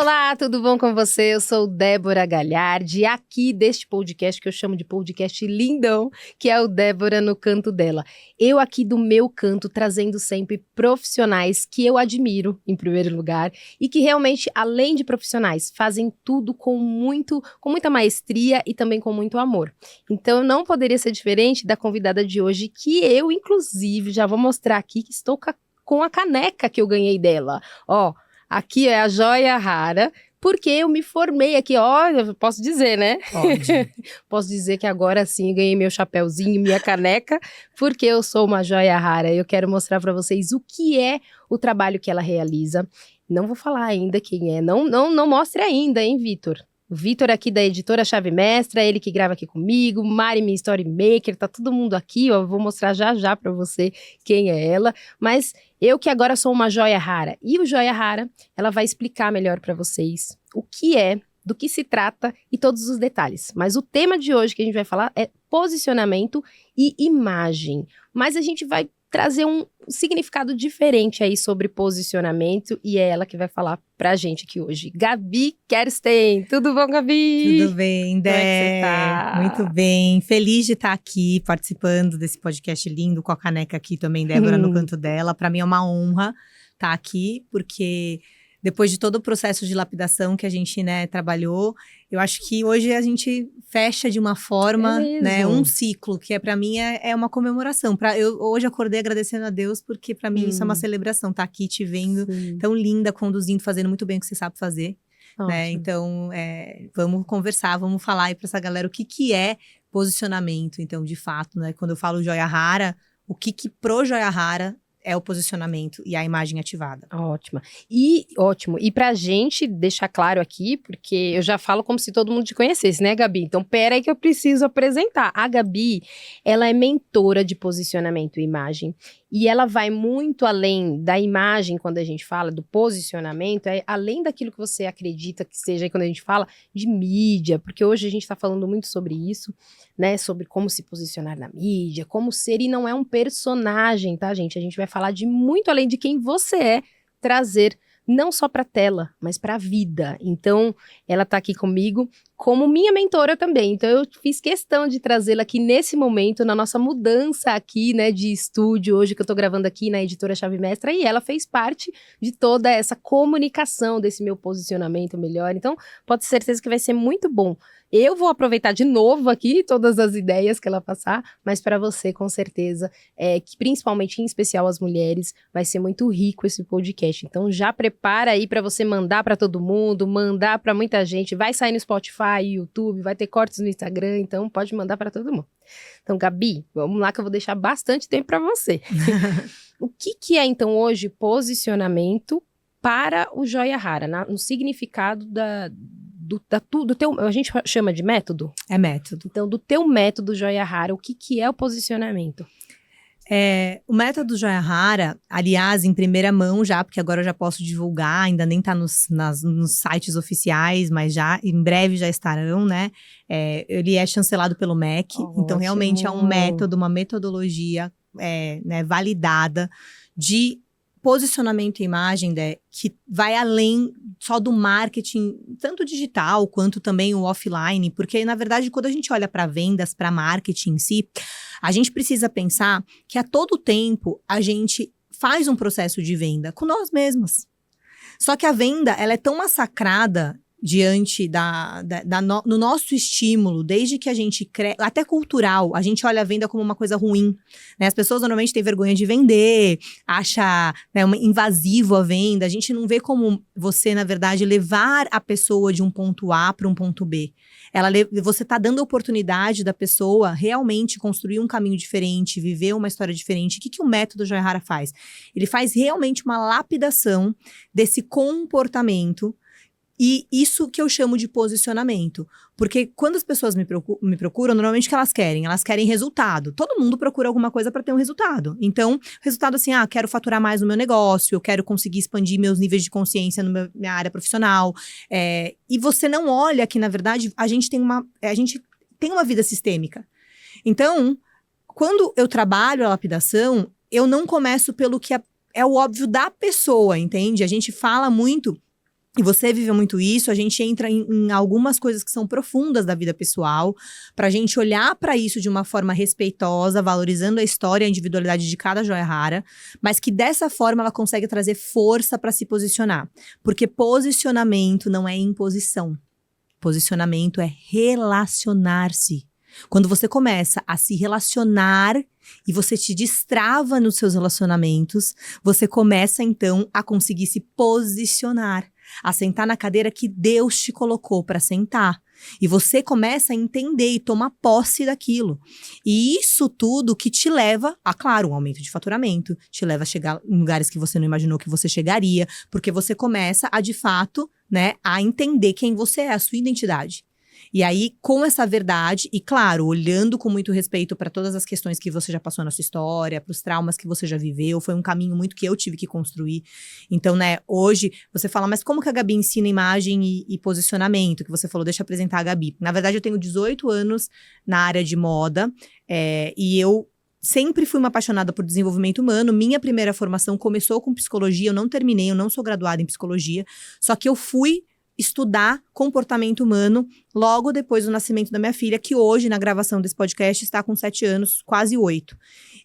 Olá, tudo bom com você? Eu sou Débora Galhardi, aqui deste podcast que eu chamo de podcast lindão, que é o Débora no Canto Dela. Eu aqui do meu canto, trazendo sempre profissionais que eu admiro, em primeiro lugar, e que realmente, além de profissionais, fazem tudo com muita maestria e também com muito amor. Então, não poderia ser diferente da convidada de hoje, que eu, inclusive, já vou mostrar aqui que estou com a caneca que eu ganhei dela. Ó, aqui é a joia rara, porque eu me formei aqui, olha, posso dizer, né? Pode. Posso dizer que agora sim ganhei meu chapéuzinho, minha caneca, porque eu sou uma joia rara. Eu quero mostrar para vocês o que é o trabalho que ela realiza. Não vou falar ainda quem é, não mostre ainda, hein, Vitor? O Vitor aqui da editora Chave Mestra, ele que grava aqui comigo, Mari, minha story maker, tá todo mundo aqui, ó, vou mostrar já pra você quem é ela, mas eu que agora sou uma joia rara, e o joia rara, ela vai explicar melhor pra vocês o que é, do que se trata e todos os detalhes, mas o tema de hoje que a gente vai falar é posicionamento e imagem, mas a gente vai trazer um significado diferente aí sobre posicionamento e é ela que vai falar pra gente aqui hoje. Gabi Kersten, tudo bom, Gabi? Tudo bem, Dé? Como é que você tá? Muito bem, feliz de estar aqui participando desse podcast lindo com a caneca aqui também, Débora, no canto dela. Para mim é uma honra estar aqui, porque depois de todo o processo de lapidação que a gente, né, trabalhou, eu acho que hoje a gente fecha de uma forma, né, um ciclo, que para mim é uma comemoração. Eu hoje acordei agradecendo a Deus, porque para mim isso é uma celebração, estar aqui te vendo tão linda, conduzindo, fazendo muito bem o que você sabe fazer. Né? Então, vamos conversar, vamos falar aí para essa galera o que é posicionamento. Então, de fato, né, quando eu falo joia rara, o que pro joia rara é o posicionamento e a imagem ativada. Ótimo. E pra gente deixar claro aqui, porque eu já falo como se todo mundo te conhecesse, né, Gabi? Então, pera aí que eu preciso apresentar. A Gabi, ela é mentora de posicionamento e imagem. E ela vai muito além da imagem, quando a gente fala do posicionamento, além daquilo que você acredita que seja, aí quando a gente fala de mídia, porque hoje a gente está falando muito sobre isso, né, sobre como se posicionar na mídia, como ser, e não é um personagem, tá, gente? A gente vai falar de muito além de quem você é, trazer não só para a tela, mas para a vida. Então, ela está aqui comigo como minha mentora também. Então, eu fiz questão de trazê-la aqui nesse momento, na nossa mudança aqui, né, de estúdio, hoje que eu estou gravando aqui na editora Chave Mestra, e ela fez parte de toda essa comunicação desse meu posicionamento melhor. Então, pode ter certeza que vai ser muito bom. Eu vou aproveitar de novo aqui todas as ideias que ela passar, mas para você, com certeza, que principalmente, em especial as mulheres, vai ser muito rico esse podcast. Então, já prepara aí para você mandar para todo mundo, mandar para muita gente. Vai sair no Spotify, YouTube, vai ter cortes no Instagram, então pode mandar para todo mundo. Então, Gabi, vamos lá que eu vou deixar bastante tempo para você. O que é, então, hoje posicionamento para o joia rara, no significado do teu, a gente chama de método? É método. Então, do teu método joia rara, o que é o posicionamento? O método joia rara, aliás, em primeira mão já, porque agora eu já posso divulgar, ainda nem tá nos sites oficiais, mas já, em breve já estarão, né? Ele é chancelado pelo MEC, então realmente é um método, uma metodologia né, validada de posicionamento e imagem, que vai além só do marketing, tanto digital quanto também o offline, porque na verdade quando a gente olha para vendas, para marketing em si, a gente precisa pensar que a todo tempo a gente faz um processo de venda com nós mesmos. Só que a venda, ela é tão massacrada diante no nosso estímulo, desde que a gente cresce, até cultural, a gente olha a venda como uma coisa ruim, né? As pessoas normalmente têm vergonha de vender, acha, né, invasivo a venda, a gente não vê como você, na verdade, levar a pessoa de um ponto A para um ponto B. Você está dando a oportunidade da pessoa realmente construir um caminho diferente, viver uma história diferente. O que o método Joia Rara faz? Ele faz realmente uma lapidação desse comportamento. E isso que eu chamo de posicionamento. Porque quando as pessoas me procuram, normalmente o que elas querem? Elas querem resultado. Todo mundo procura alguma coisa para ter um resultado. Então, resultado assim, quero faturar mais no meu negócio, eu quero conseguir expandir meus níveis de consciência na minha área profissional. E você não olha que, na verdade, a gente tem uma vida sistêmica. Então, quando eu trabalho a lapidação, eu não começo pelo que é o óbvio da pessoa, entende? A gente fala muito e você viveu muito isso, a gente entra em algumas coisas que são profundas da vida pessoal, pra gente olhar pra isso de uma forma respeitosa, valorizando a história e a individualidade de cada joia rara, mas que dessa forma ela consegue trazer força pra se posicionar. Porque posicionamento não é imposição. Posicionamento é relacionar-se. Quando você começa a se relacionar e você te destrava nos seus relacionamentos, você começa então a conseguir se posicionar, a sentar na cadeira que Deus te colocou para sentar. E você começa a entender e tomar posse daquilo. E isso tudo que te leva a, claro, um aumento de faturamento, te leva a chegar em lugares que você não imaginou que você chegaria, porque você começa a, de fato, né, a entender quem você é, a sua identidade. E aí, com essa verdade, e claro, olhando com muito respeito para todas as questões que você já passou na sua história, para os traumas que você já viveu, foi um caminho muito que eu tive que construir. Então, né, hoje, você fala, mas como que a Gabi ensina imagem e posicionamento? Que você falou, deixa eu apresentar a Gabi. Na verdade, eu tenho 18 anos na área de moda, e eu sempre fui uma apaixonada por desenvolvimento humano. Minha primeira formação começou com psicologia, eu não terminei, eu não sou graduada em psicologia, só que eu fui estudar comportamento humano logo depois do nascimento da minha filha, que hoje, na gravação desse podcast, está com 7 anos, quase 8.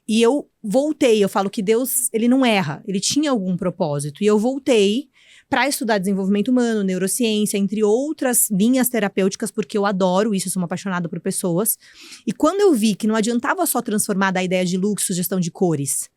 E eu voltei, eu falo que Deus, ele não erra, ele tinha algum propósito. E eu voltei para estudar desenvolvimento humano, neurociência, entre outras linhas terapêuticas, porque eu adoro isso, eu sou uma apaixonada por pessoas. E quando eu vi que não adiantava só transformar da ideia de look, sugestão de cores,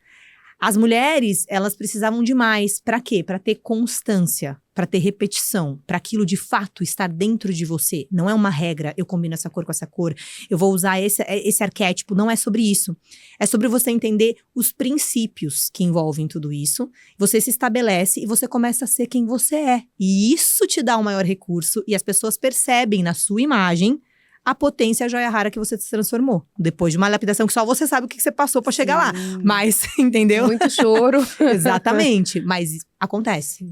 as mulheres, elas precisavam de mais. Para quê? Para ter constância, para ter repetição, para aquilo de fato estar dentro de você. Não é uma regra, eu combino essa cor com essa cor, eu vou usar esse arquétipo. Não é sobre isso. É sobre você entender os princípios que envolvem tudo isso. Você se estabelece e você começa a ser quem você é. E isso te dá um maior recurso e as pessoas percebem na sua imagem a potência, a joia rara que você se transformou. Depois de uma lapidação que só você sabe o que você passou pra chegar lá. Mas, entendeu? Muito choro. Exatamente. Mas acontece.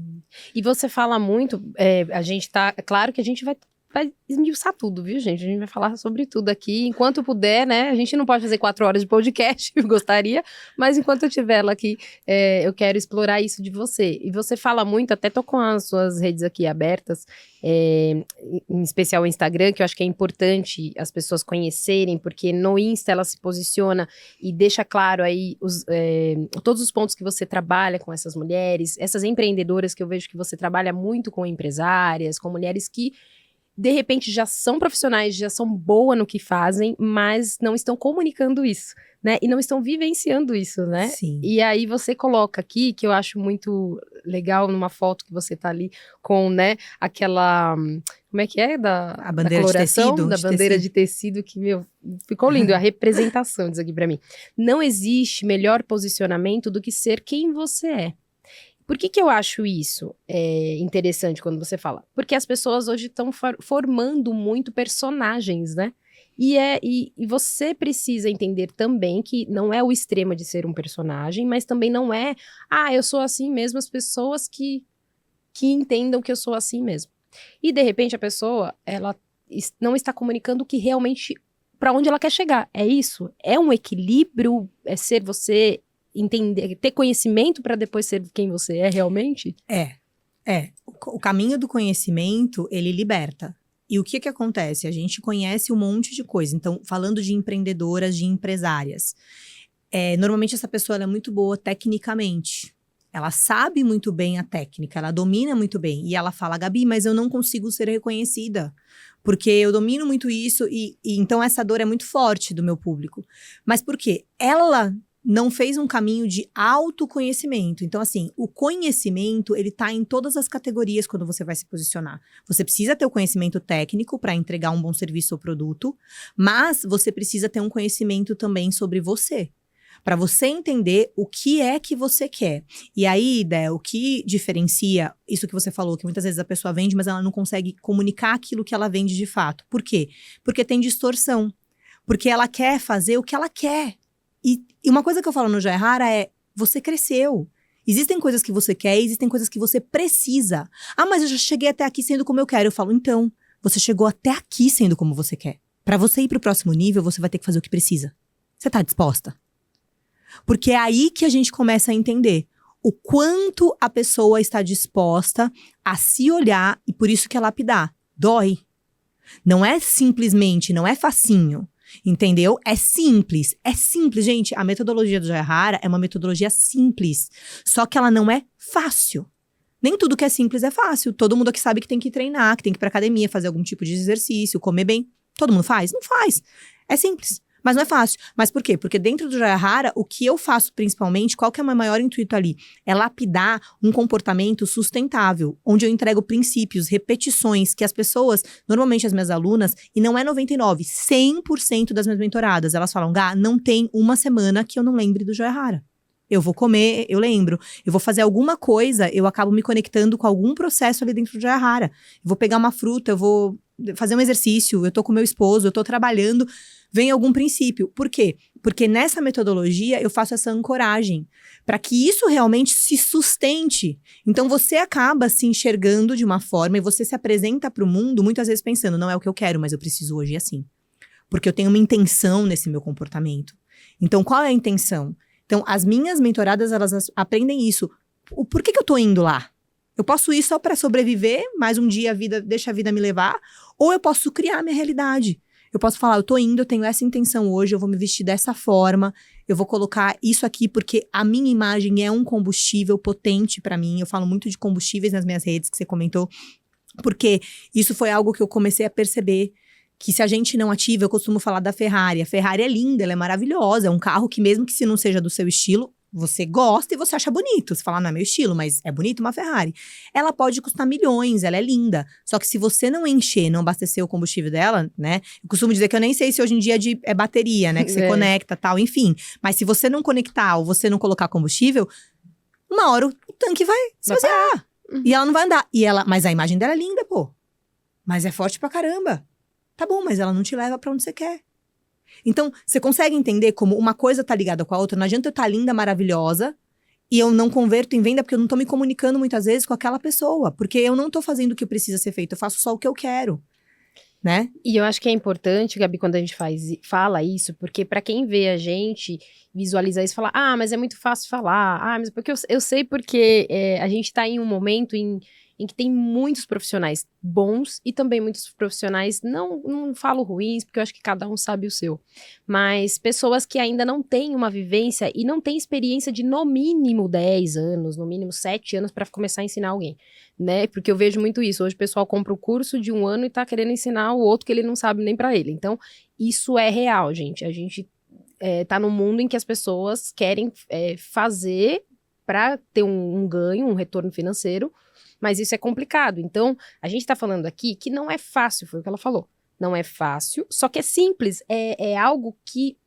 E você fala muito, a gente tá... Claro que a gente vai esmiuçar tudo, viu, gente? A gente vai falar sobre tudo aqui. Enquanto puder, né? A gente não pode fazer 4 horas de podcast, eu gostaria. Mas enquanto eu estiver ela aqui, eu quero explorar isso de você. E você fala muito, até tô com as suas redes aqui abertas, em especial o Instagram, que eu acho que é importante as pessoas conhecerem, porque no Insta ela se posiciona e deixa claro aí todos os pontos que você trabalha com essas mulheres, essas empreendedoras que eu vejo que você trabalha muito com empresárias, com mulheres que de repente já são profissionais, já são boas no que fazem, mas não estão comunicando isso, né? E não estão vivenciando isso, né? Sim. E aí você coloca aqui, que eu acho muito legal, numa foto que você tá ali com, né, aquela... Como é que é? A bandeira de tecido. Da bandeira de tecido, que, meu, ficou lindo. A representação disso aqui pra mim. Não existe melhor posicionamento do que ser quem você é. Por que eu acho isso interessante quando você fala? Porque as pessoas hoje estão formando muito personagens, né? E você precisa entender também que não é o extremo de ser um personagem, mas também não é, eu sou assim mesmo, as pessoas que entendam que eu sou assim mesmo. E, de repente, a pessoa, ela não está comunicando o que realmente, para onde ela quer chegar. É isso? É um equilíbrio? É ser você... entender, ter conhecimento para depois ser quem você é realmente? O caminho do conhecimento, ele liberta. E o que acontece? A gente conhece um monte de coisa. Então, falando de empreendedoras, de empresárias, normalmente essa pessoa ela é muito boa tecnicamente. Ela sabe muito bem a técnica, ela domina muito bem. E ela fala, Gabi, mas eu não consigo ser reconhecida. Porque eu domino muito isso e então essa dor é muito forte do meu público. Mas por quê? Ela não fez um caminho de autoconhecimento. Então, assim, o conhecimento, ele tá em todas as categorias quando você vai se posicionar. Você precisa ter o conhecimento técnico para entregar um bom serviço ou produto, mas você precisa ter um conhecimento também sobre você, para você entender o que é que você quer. E aí, Dé, o que diferencia isso que você falou, que muitas vezes a pessoa vende, mas ela não consegue comunicar aquilo que ela vende de fato. Por quê? Porque tem distorção. Porque ela quer fazer o que ela quer. E uma coisa que eu falo no Joia Rara é, você cresceu. Existem coisas que você quer e existem coisas que você precisa. Mas eu já cheguei até aqui sendo como eu quero. Eu falo, então, você chegou até aqui sendo como você quer. Para você ir pro próximo nível, você vai ter que fazer o que precisa. Você tá disposta? Porque é aí que a gente começa a entender o quanto a pessoa está disposta a se olhar e por isso que é lapidar. Dói. Não é simplesmente, não é facinho. Entendeu? É simples, gente. A metodologia do Jayahara é uma metodologia simples, só que ela não é fácil. Nem tudo que é simples é fácil. Todo mundo aqui sabe que tem que treinar, que tem que ir pra academia, fazer algum tipo de exercício, comer bem. Todo mundo faz? Não faz. É simples, mas não é fácil. Mas por quê? Porque dentro do Jayahara, o que eu faço principalmente, qual que é o meu maior intuito ali? É lapidar um comportamento sustentável, onde eu entrego princípios, repetições, que as pessoas, normalmente as minhas alunas, e não é 99, 100% das minhas mentoradas, elas falam, Gá, não tem uma semana que eu não lembre do Jayahara. Eu vou comer, eu lembro. Eu vou fazer alguma coisa, eu acabo me conectando com algum processo ali dentro do Jayahara. Eu vou pegar uma fruta, eu vou fazer um exercício, eu tô com meu esposo, eu tô trabalhando, vem algum princípio. Por quê? Porque nessa metodologia eu faço essa ancoragem, para que isso realmente se sustente. Então você acaba se enxergando de uma forma e você se apresenta para o mundo muitas vezes pensando, não é o que eu quero, mas eu preciso hoje assim. Porque eu tenho uma intenção nesse meu comportamento. Então qual é a intenção? Então, as minhas mentoradas, elas aprendem isso. Por que eu tô indo lá? Eu posso ir só para sobreviver, mais um dia deixa a vida me levar, ou eu posso criar minha realidade. Eu posso falar, eu tô indo, eu tenho essa intenção hoje, eu vou me vestir dessa forma, eu vou colocar isso aqui porque a minha imagem é um combustível potente para mim. Eu falo muito de combustíveis nas minhas redes, que você comentou, porque isso foi algo que eu comecei a perceber, que se a gente não ativa, eu costumo falar da Ferrari. A Ferrari é linda, ela é maravilhosa, é um carro que mesmo que se não seja do seu estilo, você gosta e você acha bonito. Você fala, não é meu estilo, mas é bonito uma Ferrari. Ela pode custar milhões, ela é linda. Só que se você não encher, não abastecer o combustível dela, né? Eu costumo dizer que eu nem sei se hoje em dia é bateria, né? Que você conecta, tal, enfim. Mas se você não conectar ou você não colocar combustível, uma hora o tanque vai esvaziar. E ela não vai andar. Mas a imagem dela é linda, pô. Mas é forte pra caramba. Tá bom, mas ela não te leva pra onde você quer. Então, você consegue entender como uma coisa tá ligada com a outra? Não adianta eu estar linda, maravilhosa, e eu não converto em venda porque eu não tô me comunicando muitas vezes com aquela pessoa. Porque eu não tô fazendo o que precisa ser feito, eu faço só o que eu quero, né? E eu acho que é importante, Gabi, quando a gente fala isso, porque pra quem vê a gente, visualiza isso e fala, mas é muito fácil falar, mas porque eu sei porque a gente tá em um momento em que tem muitos profissionais bons e também muitos profissionais, não falo ruins, porque eu acho que cada um sabe o seu, mas pessoas que ainda não têm uma vivência e não têm experiência de no mínimo 10 anos, no mínimo 7 anos para começar a ensinar alguém, né? Porque eu vejo muito isso, hoje o pessoal compra o curso de 1 ano e tá querendo ensinar o outro que ele não sabe nem para ele. Então, isso é real, gente. A gente tá num mundo em que as pessoas querem fazer para ter um ganho, um retorno financeiro, mas isso é complicado. Então, a gente tá falando aqui que não é fácil, foi o que ela falou. Não é fácil, só que é simples. É algo que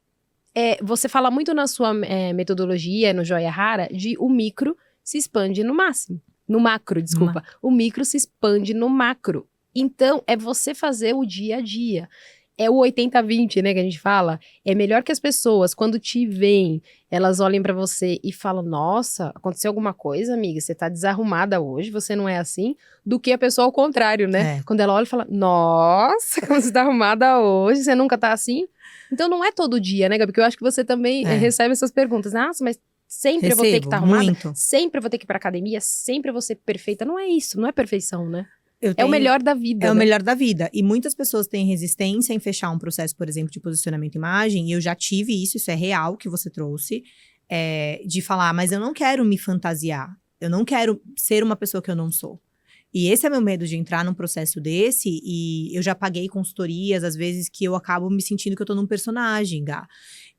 você fala muito na sua metodologia, no Jayahara, de o micro se expande no máximo. No macro, desculpa. O micro se expande no macro. Então, é você fazer o dia a dia. É o 80-20, né, que a gente fala. É melhor que as pessoas, quando te veem, elas olhem pra você e falam, nossa, aconteceu alguma coisa, amiga? Você tá desarrumada hoje, você não é assim? Do que a pessoa ao contrário, né? Quando ela olha e fala, nossa, como você tá arrumada hoje, você nunca tá assim? Então não é todo dia, né, Gabi? Porque eu acho que você também recebe essas perguntas. Nossa, mas sempre eu vou ter que estar arrumada? Muito. Sempre eu vou ter que ir pra academia? Sempre eu vou ser perfeita? Não é isso, não é perfeição, né? É o melhor da vida. É o melhor da vida. E muitas pessoas têm resistência em fechar um processo, por exemplo, de posicionamento imagem. E eu já tive isso é real que você trouxe. De falar, mas eu não quero me fantasiar. Eu não quero ser uma pessoa que eu não sou. E esse é meu medo de entrar num processo desse. E eu já paguei consultorias, às vezes, que eu acabo me sentindo que eu tô num personagem, Gá.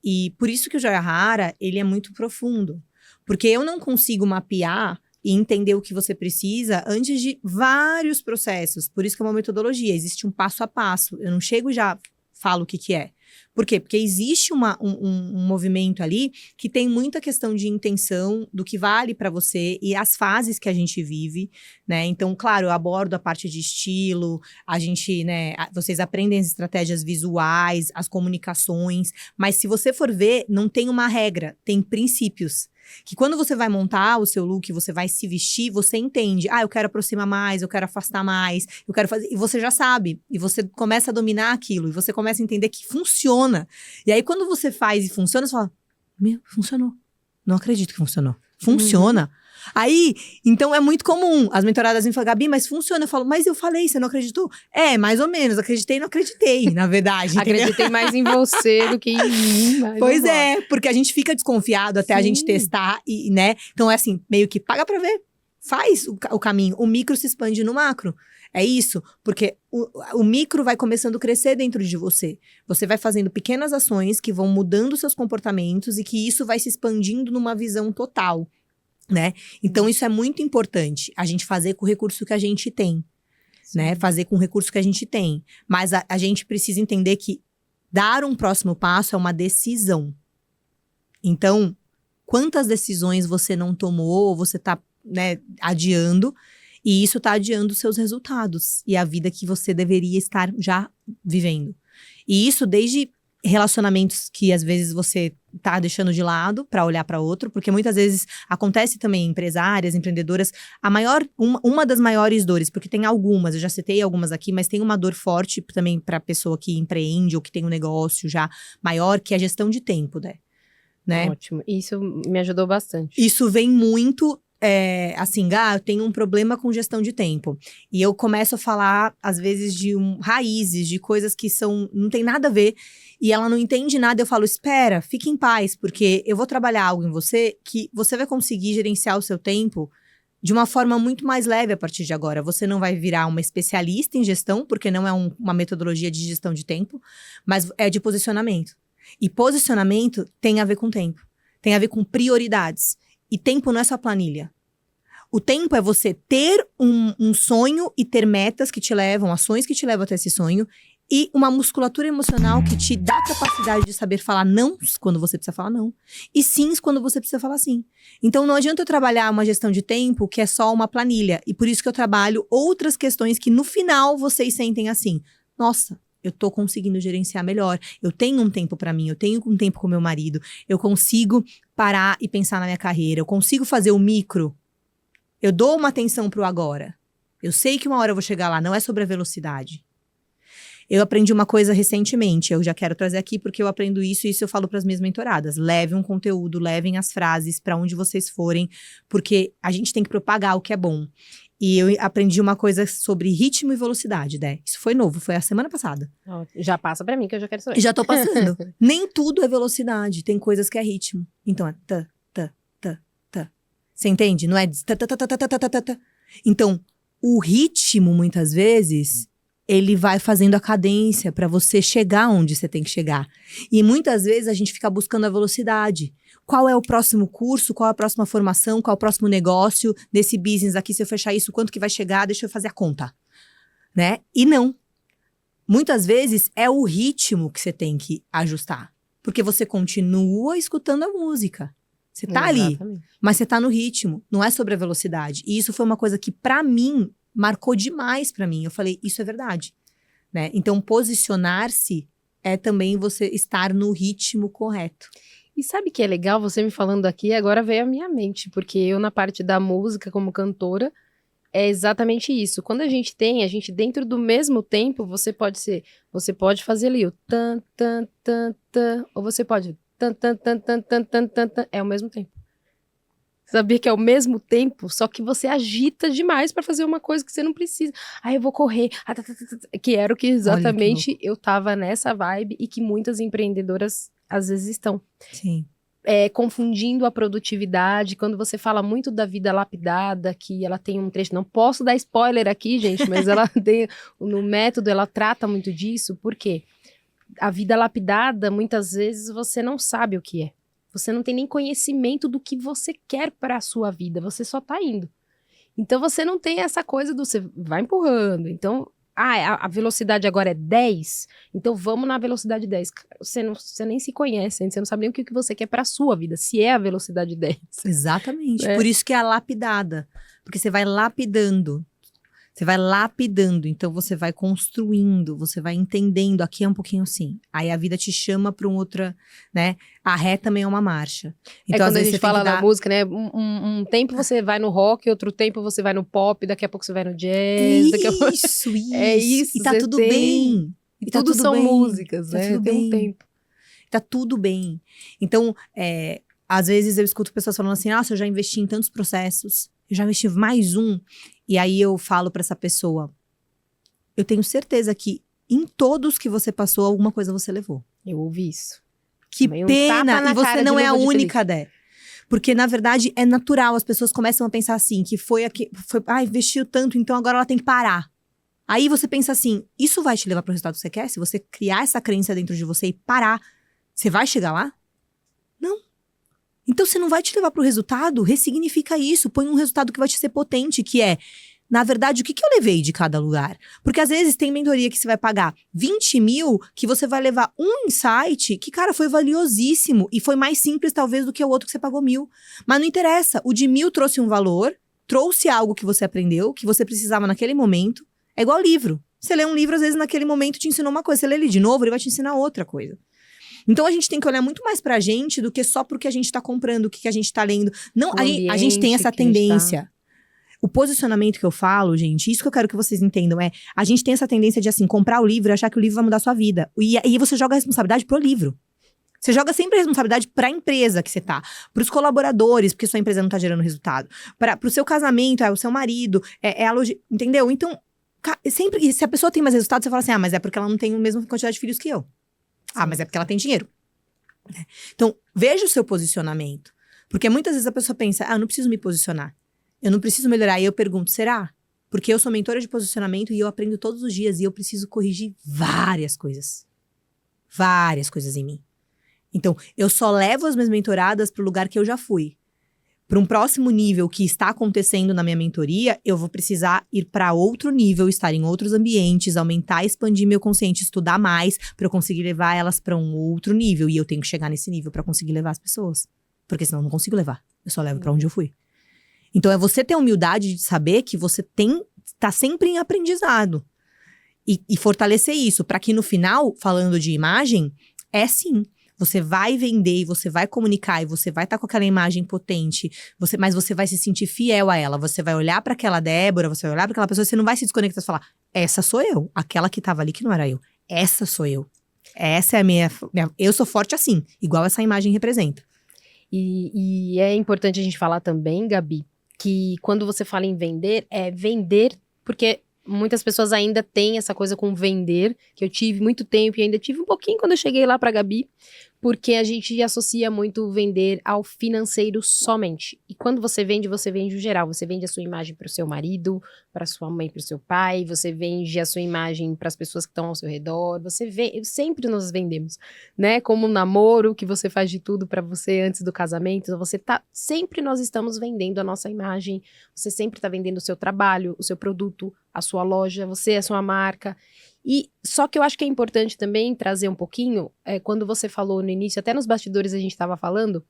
E por isso que o Jayahara, ele é muito profundo. Porque eu não consigo mapear e entender o que você precisa antes de vários processos. Por isso que é uma metodologia, existe um passo a passo. Eu não chego e já falo o que é. Por quê? Porque existe um movimento ali que tem muita questão de intenção, do que vale para você e as fases que a gente vive, né? Então, claro, eu abordo a parte de estilo, a gente, né, vocês aprendem as estratégias visuais, as comunicações, mas se você for ver, não tem uma regra, tem princípios. Que quando você vai montar o seu look, você vai se vestir, você entende. Eu quero aproximar mais, eu quero afastar mais, eu quero fazer... E você já sabe. E você começa a dominar aquilo. E você começa a entender que funciona. E aí, quando você faz e funciona, você fala... Meu, funcionou. Não acredito que funcionou. Funciona. Aí, então é muito comum. As mentoradas me falam, Gabi, mas funciona. Eu falo, mas eu falei, você não acreditou? É, mais ou menos. Acreditei e não acreditei, na verdade. Acreditei mais em você do que em mim. Mas Pois é, porque a gente fica desconfiado até a gente testar, e, né? Então é assim, meio que paga pra ver. Faz o caminho. O micro se expande no macro. É isso, porque o micro vai começando a crescer dentro de você. Você vai fazendo pequenas ações que vão mudando seus comportamentos e que isso vai se expandindo numa visão total, né? Então isso é muito importante, a gente fazer com o recurso que a gente tem, né? Fazer com o recurso que a gente tem. Mas a gente precisa entender que dar um próximo passo é uma decisão. Então, quantas decisões você não tomou ou você tá, né, adiando, e isso tá adiando os seus resultados e a vida que você deveria estar já vivendo. E isso desde relacionamentos que às vezes você tá deixando de lado para olhar para outro, porque muitas vezes acontece também em empresárias, empreendedoras, uma das maiores dores, porque tem algumas, eu já citei algumas aqui, mas tem uma dor forte também para pessoa que empreende ou que tem um negócio já maior, que é a gestão de tempo, né? Ótimo, isso me ajudou bastante. Isso vem muito assim, eu tenho um problema com gestão de tempo. E eu começo a falar, às vezes, de raízes, de coisas que não tem nada a ver. E ela não entende nada, eu falo, espera, fique em paz, porque eu vou trabalhar algo em você que você vai conseguir gerenciar o seu tempo de uma forma muito mais leve a partir de agora. Você não vai virar uma especialista em gestão, porque não é uma metodologia de gestão de tempo, mas é de posicionamento. E posicionamento tem a ver com tempo, tem a ver com prioridades. E tempo não é só planilha. O tempo é você ter um sonho e ter metas que te levam, ações que te levam até esse sonho, e uma musculatura emocional que te dá a capacidade de saber falar não quando você precisa falar não, e sims quando você precisa falar sim. Então não adianta eu trabalhar uma gestão de tempo que é só uma planilha, e por isso que eu trabalho outras questões que no final vocês sentem assim, nossa, eu tô conseguindo gerenciar melhor, eu tenho um tempo pra mim, eu tenho um tempo com meu marido, eu consigo parar e pensar na minha carreira, eu consigo fazer o micro, eu dou uma atenção pro agora. Eu sei que uma hora eu vou chegar lá, não é sobre a velocidade. Eu aprendi uma coisa recentemente, eu já quero trazer aqui porque eu aprendo isso e isso eu falo para as minhas mentoradas. Levem um conteúdo, levem as frases para onde vocês forem, porque a gente tem que propagar o que é bom. E eu aprendi uma coisa sobre ritmo e velocidade, né? Isso foi novo, foi a semana passada. Já passa para mim que eu já quero saber. Já tô passando. Nem tudo é velocidade, tem coisas que é ritmo. Então é tá. Você entende? Não é tá. Então, o ritmo, muitas vezes, ele vai fazendo a cadência para você chegar onde você tem que chegar. E muitas vezes a gente fica buscando a velocidade. Qual é o próximo curso? Qual é a próxima formação? Qual é o próximo negócio desse business aqui? Se eu fechar isso, quanto que vai chegar? Deixa eu fazer a conta. Né? E não. Muitas vezes é o ritmo que você tem que ajustar. Porque você continua escutando a música. Você tá ali, mas você tá no ritmo. Não é sobre a velocidade. E isso foi uma coisa que, pra mim, marcou demais pra mim. Eu falei, isso é verdade. Né? Então, posicionar-se é também você estar no ritmo correto. E sabe que é legal você me falando aqui, agora veio à minha mente, porque eu na parte da música como cantora, é exatamente isso. Quando a gente dentro do mesmo tempo, você pode fazer ali o tan, tan, tan, tan, ou você pode tan, tan, tan, tan, tan, tan, tan, tan, é ao mesmo tempo. Sabia que é ao mesmo tempo, só que você agita demais pra fazer uma coisa que você não precisa. Eu vou correr, que era o que exatamente eu tava nessa vibe e que muitas empreendedoras às vezes estão. Sim. Confundindo a produtividade, quando você fala muito da vida lapidada, que ela tem um trecho, não posso dar spoiler aqui, gente, mas ela tem, no método, ela trata muito disso, por quê? A vida lapidada, muitas vezes, você não sabe o que é. Você não tem nem conhecimento do que você quer para a sua vida, você só tá indo. Então, você não tem essa coisa do, você vai empurrando, então... a velocidade agora é 10, então vamos na velocidade 10. Você nem se conhece, você não sabe nem o que você quer pra sua vida, se é a velocidade 10. Exatamente, por isso que é a lapidada, porque você vai lapidando, então você vai construindo, você vai entendendo, aqui é um pouquinho assim, aí a vida te chama pra um outra, né, a ré também é uma marcha. Então, quando a gente fala na música, né, um tempo você vai no rock, outro tempo você vai no pop, daqui a pouco você vai no jazz. Isso. É isso, e tá tudo bem. E tudo são músicas, né, tem um tempo. Tá tudo bem. Então, às vezes eu escuto pessoas falando assim, nossa, eu já investi em tantos processos, eu já investi em mais um. E aí eu falo pra essa pessoa, eu tenho certeza que em todos que você passou, alguma coisa você levou. Eu ouvi isso. Que Também pena! tapa na E você cara de não é a luva de única, pelica. Dé. Porque, na verdade, é natural. As pessoas começam a pensar assim, que investiu tanto, então agora ela tem que parar. Aí você pensa assim, isso vai te levar pro resultado que você quer? Se você criar essa crença dentro de você e parar, você vai chegar lá? Não. Então, se não vai te levar pro resultado, ressignifica isso. Põe um resultado que vai te ser potente, que é, na verdade, o que eu levei de cada lugar? Porque às vezes tem mentoria que você vai pagar 20 mil, que você vai levar um insight que, cara, foi valiosíssimo e foi mais simples, talvez, do que o outro que você pagou 1.000. Mas não interessa. O de 1.000 trouxe um valor, trouxe algo que você aprendeu, que você precisava naquele momento. É igual livro. Você lê um livro, às vezes, naquele momento te ensinou uma coisa. Você lê ele de novo, ele vai te ensinar outra coisa. Então, a gente tem que olhar muito mais pra gente do que só pro que a gente tá comprando, o que a gente tá lendo. Não, a gente tem essa tendência. O posicionamento que eu falo, gente, isso que eu quero que vocês entendam é, a gente tem essa tendência de, assim, comprar o livro e achar que o livro vai mudar a sua vida. E aí você joga a responsabilidade pro livro. Você joga sempre a responsabilidade pra empresa que você tá, pros colaboradores, porque sua empresa não tá gerando resultado, pro seu casamento, é o seu marido, entendeu? Então, sempre, se a pessoa tem mais resultado, você fala assim, mas é porque ela não tem a mesma quantidade de filhos que eu. Mas é porque ela tem dinheiro. Então, veja o seu posicionamento. Porque muitas vezes a pessoa pensa, eu não preciso me posicionar. Eu não preciso melhorar. E eu pergunto, será? Porque eu sou mentora de posicionamento e eu aprendo todos os dias. E eu preciso corrigir várias coisas. Várias coisas em mim. Então, eu só levo as minhas mentoradas para o lugar que eu já fui. Para um próximo nível que está acontecendo na minha mentoria, eu vou precisar ir para outro nível, estar em outros ambientes, aumentar, expandir meu consciente, estudar mais, para eu conseguir levar elas para um outro nível. E eu tenho que chegar nesse nível para conseguir levar as pessoas. Porque senão eu não consigo levar. Eu só levo para onde eu fui. Então, é você ter a humildade de saber que você tá sempre em aprendizado. E fortalecer isso, para que no final, falando de imagem, sim. Você vai vender e você vai comunicar e você vai estar com aquela imagem potente, mas você vai se sentir fiel a ela. Você vai olhar para aquela Débora, você vai olhar para aquela pessoa, você não vai se desconectar e falar, essa sou eu. Aquela que tava ali que não era eu. Essa sou eu. Essa é a minha eu sou forte assim, igual essa imagem representa. E é importante a gente falar também, Gabi, que quando você fala em vender, é vender, porque muitas pessoas ainda têm essa coisa com vender, que eu tive muito tempo e ainda tive um pouquinho quando eu cheguei lá pra Gabi, porque a gente associa muito vender ao financeiro somente. E quando você vende o geral. Você vende a sua imagem pro seu marido, pra sua mãe, pro seu pai, você vende a sua imagem pras pessoas que estão ao seu redor, sempre nós vendemos, né? Como um namoro, que você faz de tudo pra você antes do casamento, sempre nós estamos vendendo a nossa imagem, você sempre tá vendendo o seu trabalho, o seu produto, a sua loja, você, a sua marca. E só que eu acho que é importante também trazer um pouquinho, quando você falou no início, até nos bastidores a gente estava falando,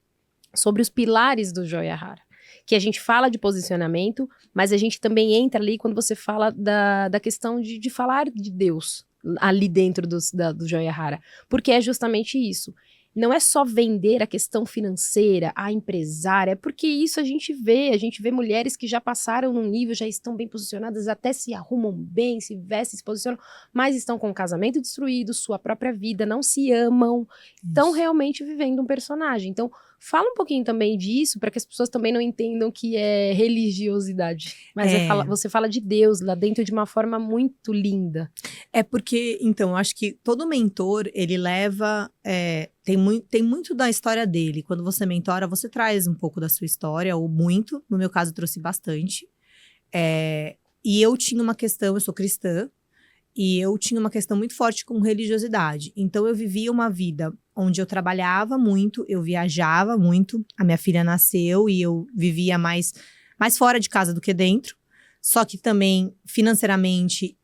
sobre os pilares do Joia Rara. Que a gente fala de posicionamento, mas a gente também entra ali quando você fala da questão de falar de Deus ali dentro do Joia Rara. Porque é justamente isso. Não é só vender a questão financeira, a empresária, porque isso a gente vê mulheres que já passaram num nível, já estão bem posicionadas, até se arrumam bem, se vestem, se posicionam, mas estão com o casamento destruído, sua própria vida, não se amam, estão realmente vivendo um personagem. Então, fala um pouquinho também disso, para que as pessoas também não entendam que é religiosidade. Mas você fala de Deus lá dentro de uma forma muito linda. É porque, então, eu acho que todo mentor, ele leva... Tem muito da história dele. Quando você mentora, você traz um pouco da sua história, ou muito. No meu caso, eu trouxe bastante. E eu tinha uma questão, eu sou cristã, e eu tinha uma questão muito forte com religiosidade. Então, eu vivia uma vida onde eu trabalhava muito, eu viajava muito. A minha filha nasceu e eu vivia mais fora de casa do que dentro. Só que também, financeiramente,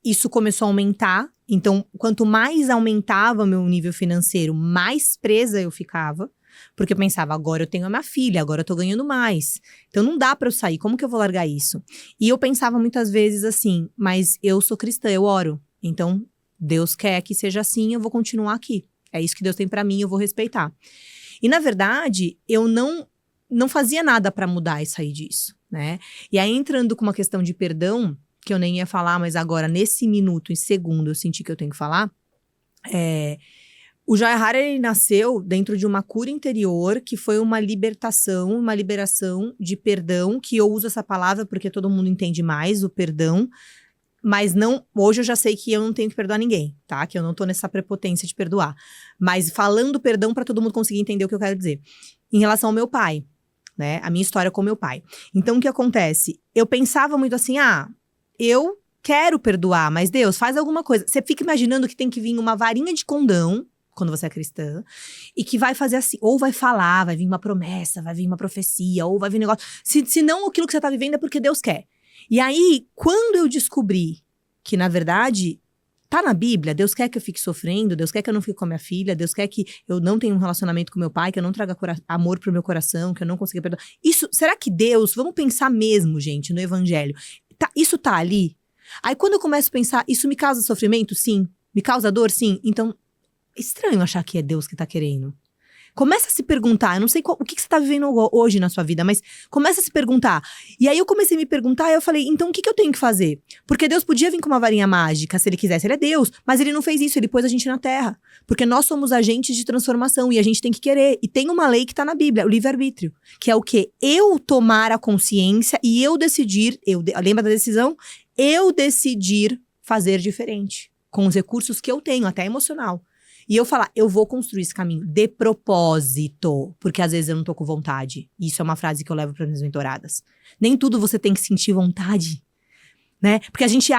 isso começou a aumentar. Então, quanto mais aumentava meu nível financeiro, mais presa eu ficava. Porque eu pensava, agora eu tenho a minha filha, agora eu tô ganhando mais. Então, não dá pra eu sair, como que eu vou largar isso? E eu pensava muitas vezes assim, mas eu sou cristã, eu oro. Então, Deus quer que seja assim, eu vou continuar aqui. É isso que Deus tem pra mim, eu vou respeitar. E, na verdade, eu não fazia nada pra mudar e sair disso, né? E aí, entrando com uma questão de perdão, que eu nem ia falar, mas agora, nesse minuto, em segundo, eu senti que eu tenho que falar, O Joia Hara, ele nasceu dentro de uma cura interior, que foi uma libertação, uma liberação de perdão, que eu uso essa palavra porque todo mundo entende mais o perdão, mas não, hoje eu já sei que eu não tenho que perdoar ninguém, tá? Que eu não tô nessa prepotência de perdoar. Mas falando perdão para todo mundo conseguir entender o que eu quero dizer. Em relação ao meu pai, né? A minha história com meu pai. Então, o que acontece? Eu pensava muito assim, eu quero perdoar, mas Deus, faz alguma coisa. Você fica imaginando que tem que vir uma varinha de condão, quando você é cristã, e que vai fazer assim, ou vai falar, vai vir uma promessa, vai vir uma profecia, ou vai vir um negócio. Se não, aquilo que você tá vivendo é porque Deus quer. E aí, quando eu descobri que, na verdade, tá na Bíblia, Deus quer que eu fique sofrendo, Deus quer que eu não fique com a minha filha, Deus quer que eu não tenha um relacionamento com meu pai, que eu não traga amor pro meu coração, que eu não consiga perdoar. Isso, será que Deus, vamos pensar mesmo, gente, no evangelho, isso tá ali? Aí, quando eu começo a pensar, isso me causa sofrimento? Sim. Me causa dor? Sim. Então, é estranho achar que é Deus que tá querendo. Começa a se perguntar, eu não sei o que você tá vivendo hoje na sua vida, mas começa a se perguntar. E aí eu comecei a me perguntar, e eu falei, então o que eu tenho que fazer? Porque Deus podia vir com uma varinha mágica, se ele quisesse, ele é Deus, mas ele não fez isso, ele pôs a gente na terra. Porque nós somos agentes de transformação e a gente tem que querer. E tem uma lei que tá na Bíblia, o livre-arbítrio, que é o quê? Eu tomar a consciência e eu decidir, lembra da decisão? Eu decidir fazer diferente, com os recursos que eu tenho, até emocional. E eu falar, eu vou construir esse caminho de propósito, porque às vezes eu não tô com vontade. Isso é uma frase que eu levo para minhas mentoradas. Nem tudo você tem que sentir vontade, né? Porque a gente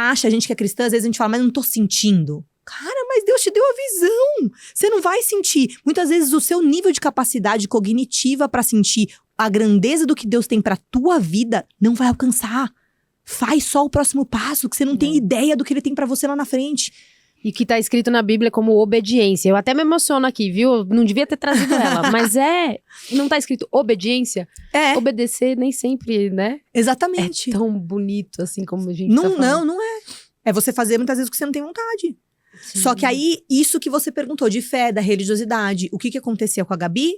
que é cristã, às vezes a gente fala, mas eu não tô sentindo. Cara, mas Deus te deu a visão. Você não vai sentir. Muitas vezes o seu nível de capacidade cognitiva para sentir a grandeza do que Deus tem pra tua vida não vai alcançar. Faz só o próximo passo, que você não tem ideia do que ele tem pra você lá na frente. E que tá escrito na Bíblia como obediência. Eu até me emociono aqui, viu? Não devia ter trazido ela, mas não tá escrito obediência? Obedecer nem sempre, né? Exatamente. É tão bonito assim como a gente tá falando. Não é. É você fazer muitas vezes o que você não tem vontade. Sim. Só que aí, isso que você perguntou de fé, da religiosidade, o que acontecia com a Gabi?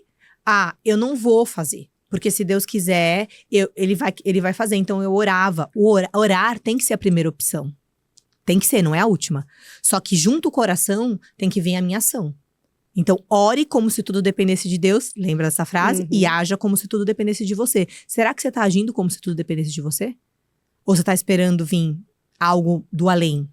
Eu não vou fazer. Porque se Deus quiser, ele vai fazer. Então eu orava. Orar tem que ser a primeira opção. Tem que ser, não é a última. Só que junto com o coração, tem que vir a minha ação. Então, ore como se tudo dependesse de Deus. Lembra dessa frase? Uhum. E haja como se tudo dependesse de você. Será que você tá agindo como se tudo dependesse de você? Ou você tá esperando vir algo do além?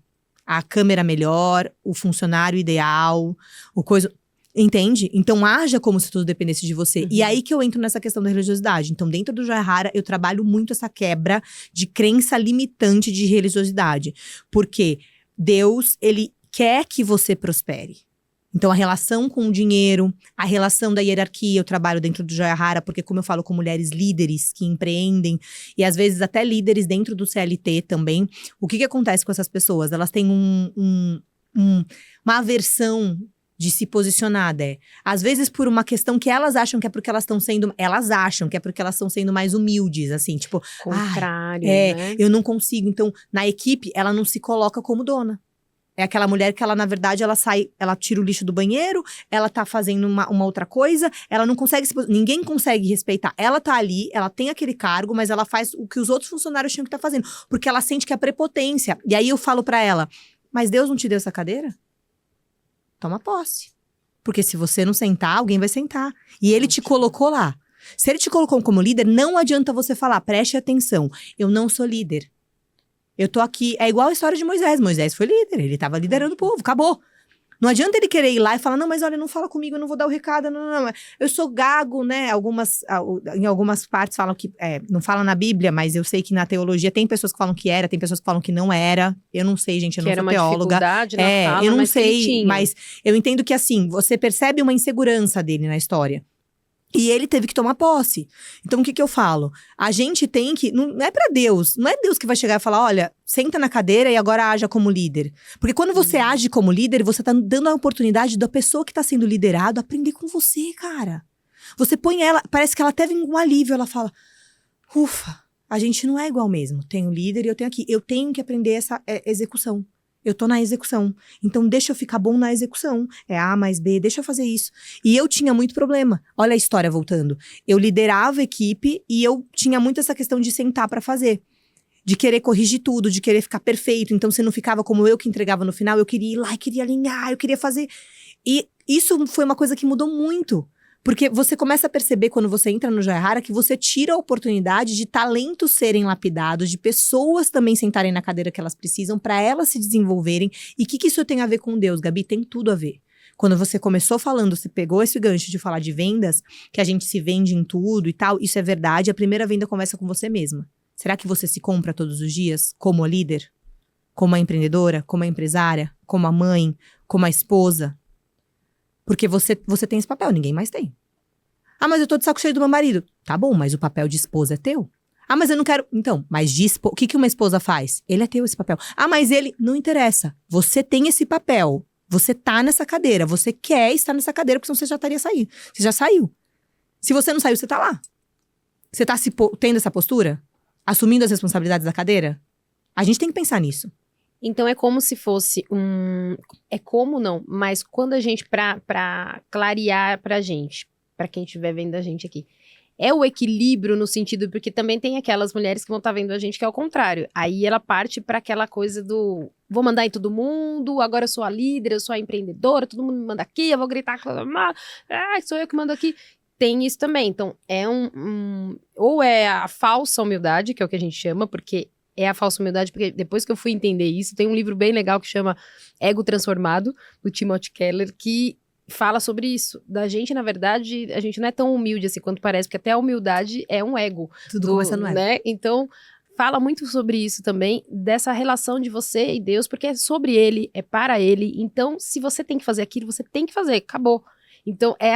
A câmera melhor, o funcionário ideal, o coisa... Entende? Então, haja como se tudo dependesse de você. Uhum. E aí que eu entro nessa questão da religiosidade. Então, dentro do Joia Hara, eu trabalho muito essa quebra de crença limitante de religiosidade. Porque Deus, ele quer que você prospere. Então, a relação com o dinheiro, a relação da hierarquia, eu trabalho dentro do Joia Hara, porque como eu falo com mulheres líderes que empreendem, e às vezes até líderes dentro do CLT também, o que acontece com essas pessoas? Elas têm uma aversão de se posicionar, às vezes por uma questão que elas acham que é porque elas estão sendo, mais humildes, assim, tipo, contrário, né? Eu não consigo, então, na equipe, ela não se coloca como dona. É aquela mulher que ela, na verdade, ela sai, ela tira o lixo do banheiro, ela tá fazendo uma outra coisa, ela não consegue ninguém consegue respeitar. Ela tá ali, ela tem aquele cargo, mas ela faz o que os outros funcionários tinham que estar fazendo, porque ela sente que é prepotência. E aí eu falo pra ela, mas Deus não te deu essa cadeira? Toma posse. Porque se você não sentar, alguém vai sentar. E ele te colocou lá. Se ele te colocou como líder, não adianta você falar, preste atenção, eu não sou líder. Eu tô aqui, é igual a história de Moisés. Moisés foi líder, ele tava liderando o povo, acabou. Não adianta ele querer ir lá e falar, não, mas olha, não fala comigo, eu não vou dar o recado, não. Eu sou gago, né, em algumas partes falam que, não fala na Bíblia, mas eu sei que na teologia tem pessoas que falam que era, tem pessoas que falam que não era. Eu não sei, gente, eu não sou teóloga. Fala, eu não sei, mas eu entendo que assim, você percebe uma insegurança dele na história. E ele teve que tomar posse. Então, o que eu falo? A gente tem que... Não é pra Deus. Não é Deus que vai chegar e falar, olha, senta na cadeira e agora haja como líder. Porque quando você age como líder, você tá dando a oportunidade da pessoa que tá sendo liderado aprender com você, cara. Você põe ela... Parece que ela até vem com um alívio. Ela fala, ufa, a gente não é igual mesmo. Tem o líder e eu tenho aqui. Eu tenho que aprender essa execução. Eu tô na execução. Então, deixa eu ficar bom na execução. É A mais B, deixa eu fazer isso. E eu tinha muito problema. Olha a história voltando. Eu liderava a equipe e eu tinha muito essa questão de sentar pra fazer. De querer corrigir tudo, de querer ficar perfeito. Então, você não ficava como eu que entregava no final. Eu queria ir lá, eu queria alinhar, eu queria fazer. E isso foi uma coisa que mudou muito. Porque você começa a perceber, quando você entra no Joia Rara, que você tira a oportunidade de talentos serem lapidados, de pessoas também sentarem na cadeira que elas precisam, para elas se desenvolverem. E o que isso tem a ver com Deus, Gabi? Tem tudo a ver. Quando você começou falando, você pegou esse gancho de falar de vendas, que a gente se vende em tudo e tal, isso é verdade. A primeira venda começa com você mesma. Será que você se compra todos os dias como a líder? Como a empreendedora? Como a empresária? Como a mãe? Como a esposa? Porque você tem esse papel, ninguém mais tem. Ah, mas eu tô de saco cheio do meu marido. Tá bom, mas o papel de esposa é teu. Ah, mas eu não quero... Então, mas o que uma esposa faz? Ele é teu esse papel. Ah, mas ele... Não interessa. Você tem esse papel. Você tá nessa cadeira. Você quer estar nessa cadeira, porque senão você já estaria saindo. Você já saiu. Se você não saiu, você tá lá. Você tá tendo essa postura? Assumindo as responsabilidades da cadeira? A gente tem que pensar nisso. Então é como se fosse é como não, mas quando a gente, pra clarear pra gente, pra quem estiver vendo a gente aqui, é o equilíbrio no sentido, porque também tem aquelas mulheres que vão estar vendo a gente que é o contrário. Aí ela parte pra aquela coisa do, vou mandar em todo mundo, agora eu sou a líder, eu sou a empreendedora, todo mundo me manda aqui, eu vou gritar, sou eu que mando aqui. Tem isso também, então é ou é a falsa humildade, que é o que a gente chama, porque é a falsa humildade, porque depois que eu fui entender isso, tem um livro bem legal que chama Ego Transformado, do Timothy Keller, que fala sobre isso. Da gente, na verdade, a gente não é tão humilde assim quanto parece, porque até a humildade é um ego. Tudo começa no ego. Né? Então, fala muito sobre isso também, dessa relação de você e Deus, porque é sobre ele, é para ele. Então, se você tem que fazer aquilo, você tem que fazer, acabou. Então, é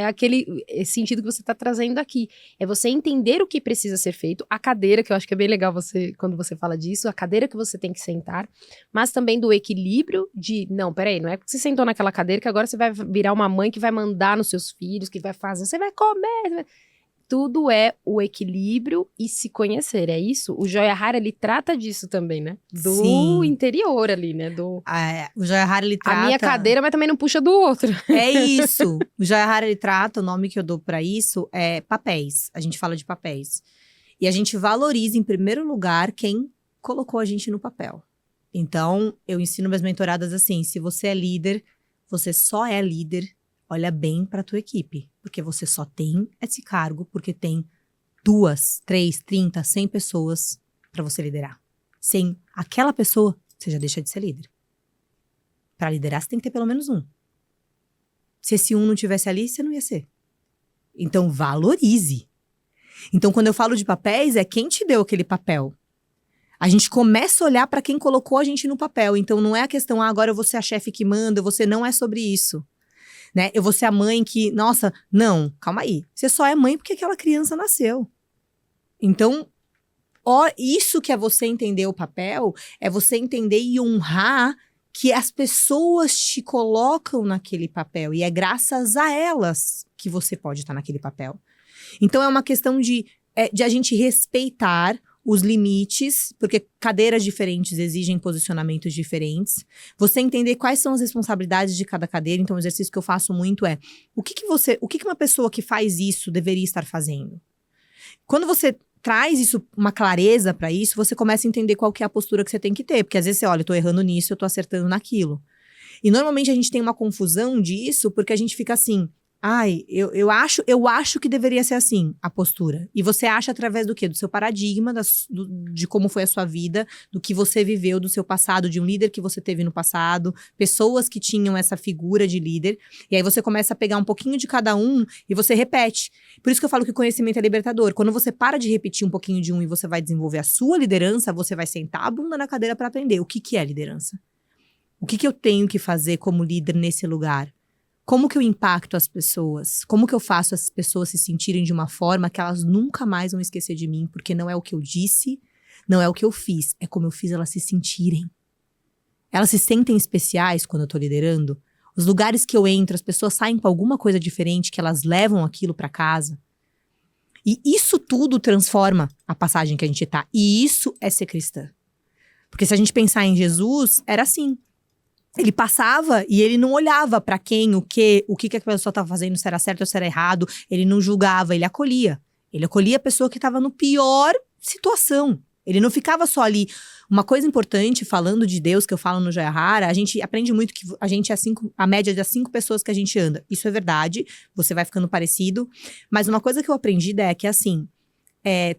aquele sentido que você está trazendo aqui. É você entender o que precisa ser feito, a cadeira, que eu acho que é bem legal quando você fala disso, a cadeira que você tem que sentar, mas também do equilíbrio de, não, peraí, não é porque você sentou naquela cadeira que agora você vai virar uma mãe que vai mandar nos seus filhos, que vai fazer, você vai comer, tudo é o equilíbrio e se conhecer, é isso? O Joia Rara, ele trata disso também, né? Do interior ali, né? O Joia Rara, ele trata... A minha cadeira, mas também não puxa do outro. É isso. O Joia Rara, ele trata, o nome que eu dou pra isso é papéis. A gente fala de papéis. E a gente valoriza, em primeiro lugar, quem colocou a gente no papel. Então, eu ensino minhas mentoradas assim, se você é líder, você só é líder, olha bem pra tua equipe. Porque você só tem esse cargo porque tem 2, 3, 30, 100 pessoas para você liderar. Sem aquela pessoa, você já deixa de ser líder. Para liderar, você tem que ter pelo menos um. Se esse um não tivesse ali, você não ia ser. Então, valorize. Então, quando eu falo de papéis, é quem te deu aquele papel. A gente começa a olhar para quem colocou a gente no papel. Então, não é a questão, agora eu vou ser a chefe que manda, você não é sobre isso. Né? Eu vou ser a mãe que... Nossa, não, calma aí. Você só é mãe porque aquela criança nasceu. Então, isso que é você entender o papel, é você entender e honrar que as pessoas te colocam naquele papel. E é graças a elas que você pode estar naquele papel. Então, é uma questão de a gente respeitar os limites, porque cadeiras diferentes exigem posicionamentos diferentes. Você entender quais são as responsabilidades de cada cadeira. Então, o exercício que eu faço muito é, o que uma pessoa que faz isso deveria estar fazendo? Quando você traz isso, uma clareza para isso, você começa a entender qual que é a postura que você tem que ter. Porque às vezes você olha, eu tô errando nisso, eu tô acertando naquilo. E normalmente a gente tem uma confusão disso, porque a gente fica assim... eu acho que deveria ser assim, a postura. E você acha através do quê? Do seu paradigma, de como foi a sua vida, do que você viveu, do seu passado, de um líder que você teve no passado, pessoas que tinham essa figura de líder. E aí você começa a pegar um pouquinho de cada um e você repete. Por isso que eu falo que o conhecimento é libertador. Quando você para de repetir um pouquinho de um e você vai desenvolver a sua liderança, você vai sentar a bunda na cadeira para aprender. O que é liderança? O que eu tenho que fazer como líder nesse lugar? Como que eu impacto as pessoas? Como que eu faço as pessoas se sentirem de uma forma que elas nunca mais vão esquecer de mim? Porque não é o que eu disse, não é o que eu fiz, é como eu fiz elas se sentirem. Elas se sentem especiais quando eu tô liderando. Os lugares que eu entro, as pessoas saem com alguma coisa diferente, que elas levam aquilo pra casa. E isso tudo transforma a passagem que a gente tá. E isso é ser cristã. Porque se a gente pensar em Jesus, era assim. Ele passava e ele não olhava pra quem, o que a pessoa estava fazendo, se era certo ou se era errado. Ele não julgava, ele acolhia. Ele acolhia a pessoa que estava no pior situação. Ele não ficava só ali. Uma coisa importante, falando de Deus, que eu falo no Joia Rara, a gente aprende muito que a gente é a média das 5 pessoas que a gente anda. Isso é verdade, você vai ficando parecido. Mas uma coisa que eu aprendi, Dé, é que assim,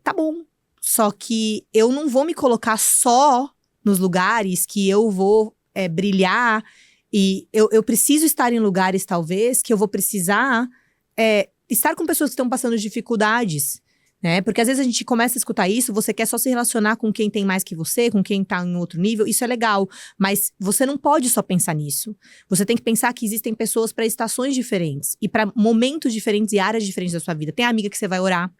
tá bom. Só que eu não vou me colocar só nos lugares que eu vou brilhar. E eu preciso estar em lugares, talvez, que eu vou precisar estar com pessoas que estão passando dificuldades. Né? Porque às vezes a gente começa a escutar isso, você quer só se relacionar com quem tem mais que você, com quem tá em outro nível, isso é legal, mas você não pode só pensar nisso. Você tem que pensar que existem pessoas para estações diferentes e para momentos diferentes e áreas diferentes da sua vida. Tem a amiga que você vai orar,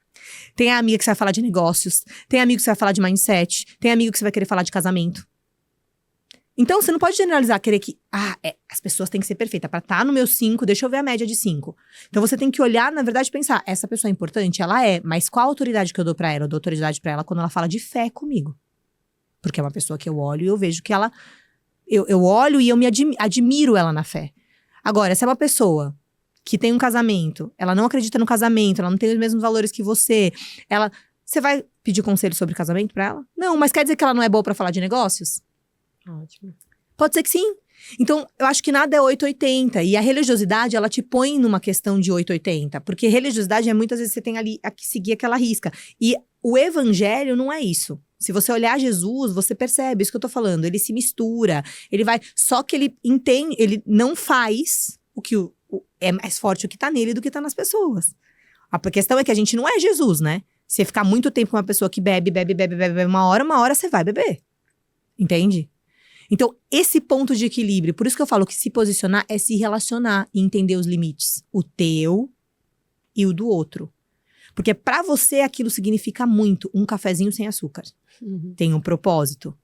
tem a amiga que você vai falar de negócios, tem a amiga que você vai falar de mindset, tem a amiga que você vai querer falar de casamento. Então, você não pode generalizar, querer que as pessoas têm que ser perfeitas. Para estar no meu 5, deixa eu ver a média de 5. Então, você tem que olhar, na verdade, pensar, essa pessoa é importante? Ela é, mas qual a autoridade que eu dou para ela? Eu dou autoridade para ela quando ela fala de fé comigo. Porque é uma pessoa que eu olho e eu vejo que ela... Eu olho e eu me admiro ela na fé. Agora, se é uma pessoa que tem um casamento, ela não acredita no casamento, ela não tem os mesmos valores que você, você vai pedir conselho sobre casamento para ela? Não, mas quer dizer que ela não é boa para falar de negócios? Ótimo. Pode ser que sim. Então, eu acho que nada é 880. E a religiosidade, ela te põe numa questão de 880. Porque religiosidade muitas vezes você tem ali a que seguir aquela risca. E o evangelho não é isso. Se você olhar Jesus, você percebe isso que eu tô falando. Ele se mistura, ele vai... Só que ele entende, ele não faz o que é mais forte o que tá nele do que tá nas pessoas. A questão é que a gente não é Jesus, né? Você ficar muito tempo com uma pessoa que bebe, uma hora você vai beber. Entende? Então, esse ponto de equilíbrio, por isso que eu falo que se posicionar é se relacionar e entender os limites. O teu e o do outro. Porque pra você aquilo significa muito. Um cafezinho sem açúcar. Uhum. Tem um propósito.